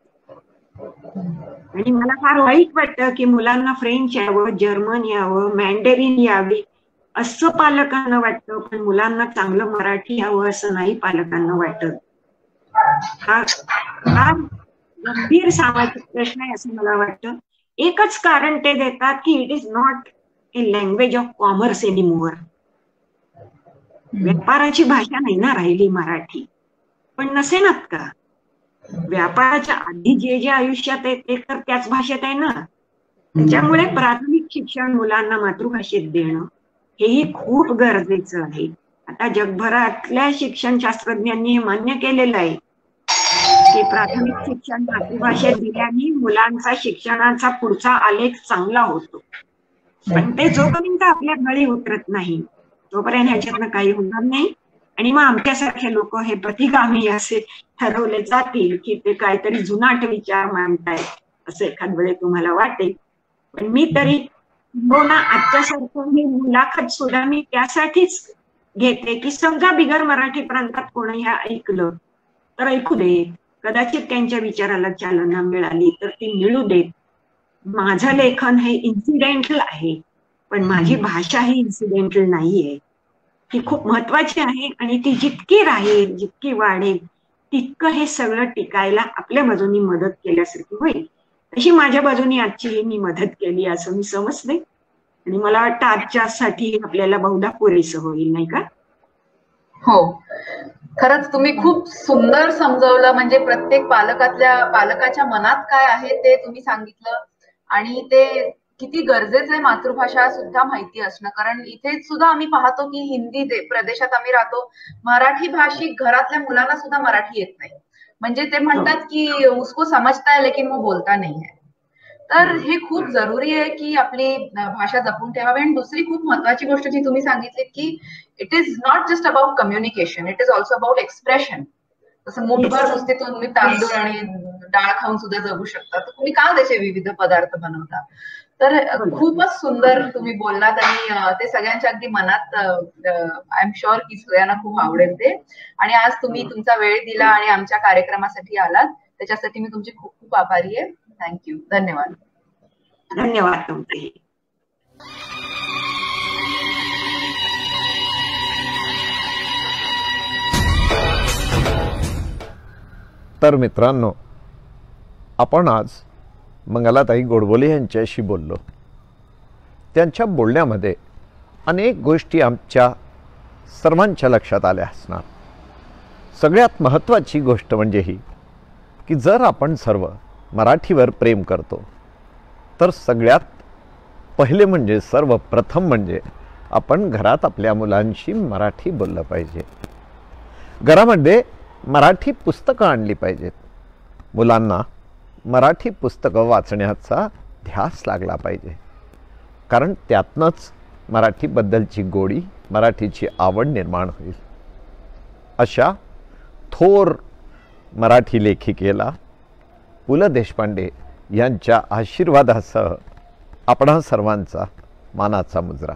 आणि मला फार वाईट वाटतं की मुलांना फ्रेंच यावं, जर्मन यावं, मॅन्डेरिन यावी असं पालकांना वाटतं, पण मुलांना चांगलं मराठी यावं असं नाही पालकांना वाटत. हा गंभीर सामाजिक प्रश्न आहे असं मला वाटतं. एकच कारण ते देतात की it is not a language of commerce anymore. व्यापाराची भाषा नाही ना राहिली मराठी. पण नसेनात का, व्यापाराच्या आधी जे जे आयुष्यात आहे ते तर त्याच भाषेत आहे ना. त्याच्यामुळे प्राथमिक शिक्षण मुलांना मातृभाषेत देणं हेही खूप गरजेचं आहे. आता जगभरातल्या शिक्षण शास्त्रज्ञांनी हे मान्य केलेलं आहे की प्राथमिक शिक्षण मातृभाषेत दिल्याने मुलांचा शिक्षणाचा पुढचा आलेख चांगला होतो. पण ते जोपर्यंत आपल्या गळी उतरत नाही तोपर्यंत ह्याच्यातनं काही होणार नाही. आणि मग आमच्यासारखे लोक हे प्रतिगामी असे ठरवले जातील की ते काहीतरी जुनाट विचार मांडतायत असं एखाद वेळे तुम्हाला वाटेल. पण मी तरी आजच्यासारखं ही मुलाखत सुद्धा मी त्यासाठीच घेते की समजा बिगर मराठी प्रांतात कोणी ह्या ऐकलं तर ऐकू दे. कदाचित त्यांच्या विचाराला चालना मिळाली तर ती मिळू देत. माझं लेखन हे इन्सिडेंटल आहे, पण माझी भाषा ही इन्सिडेंटल नाहीये. ती खूप महत्वाची आहे आणि ती जितकी राहील जितकी वाढेल तितकं हे सगळं टिकायला आपल्या बाजूनी मदत केल्यासारखी होईल. तशी माझ्या बाजूनी आजची मी मदत केली असं मी समजते. आणि मला वाटतं आजच्यासाठी आपल्याला बहुधा पुरेसं होईल, नाही का? हो, खरंच तुम्ही खूप सुंदर समजवलं. म्हणजे प्रत्येक पालकाच्या मनात काय आहे ते तुम्ही सांगितलं. आणि ते किती गरजेचं आहे मातृभाषा सुद्धा माहिती असणं. कारण इथे सुद्धा आम्ही पाहतो की हिंदी प्रदेशात आम्ही राहतो, मराठी भाषिक घरातल्या मुलांना सुद्धा मराठी येत नाही. म्हणजे ते म्हणतात की उसको समजता है लेकिन वो बोलता नहीं है. तर हे खूप जरुरी आहे की आपली भाषा जपून ठेवावी. आणि दुसरी खूप महत्वाची गोष्ट जी तुम्ही सांगितली की it is not just about communication, it is also about expression. जसं मुठभर नुसते तुम्ही तांदूळ आणि डाळ खाऊन सुद्धा जगू शकता, तर तुम्ही का त्याचे विविध पदार्थ बनवता. तर खूपच सुंदर तुम्ही बोललात आणि ते सगळ्यांच्या अगदी मनात आय एम शुअर की सगळ्यांना खूप आवडेल ते. आणि आज तुम्ही तुमचा वेळ दिला आणि आमच्या कार्यक्रमासाठी आलात त्याच्यासाठी मी तुमची खूप खूप आभारी आहे. थँक्यू, धन्यवाद. धन्यवाद तुमचे. तर मित्रांनो, आपण आज मंगलाताई गोडबोले यांच्याशी बोललो. त्यांच्या बोलण्यामध्ये अनेक गोष्टी आमच्या सर्वांच्या लक्षात आल्या असणार. सगळ्यात महत्त्वाची गोष्ट म्हणजे ही की जर आपण सर्व मराठीवर प्रेम करतो तर सगळ्यात पहिले म्हणजे सर्वप्रथम म्हणजे आपण घरात आपल्या मुलांशी मराठी बोललं पाहिजे. घरामध्ये मराठी पुस्तकं आणली पाहिजेत. मुलांना मराठी पुस्तकं वाचण्याचा ध्यास लागला पाहिजे, कारण त्यातनंच मराठीबद्दलची गोडी, मराठीची आवड निर्माण होईल. अशा थोर मराठी लेखिकेला पु ल देशपांडे यांच्या आशीर्वादासह आपणा सर्वांचा मानाचा मुजरा.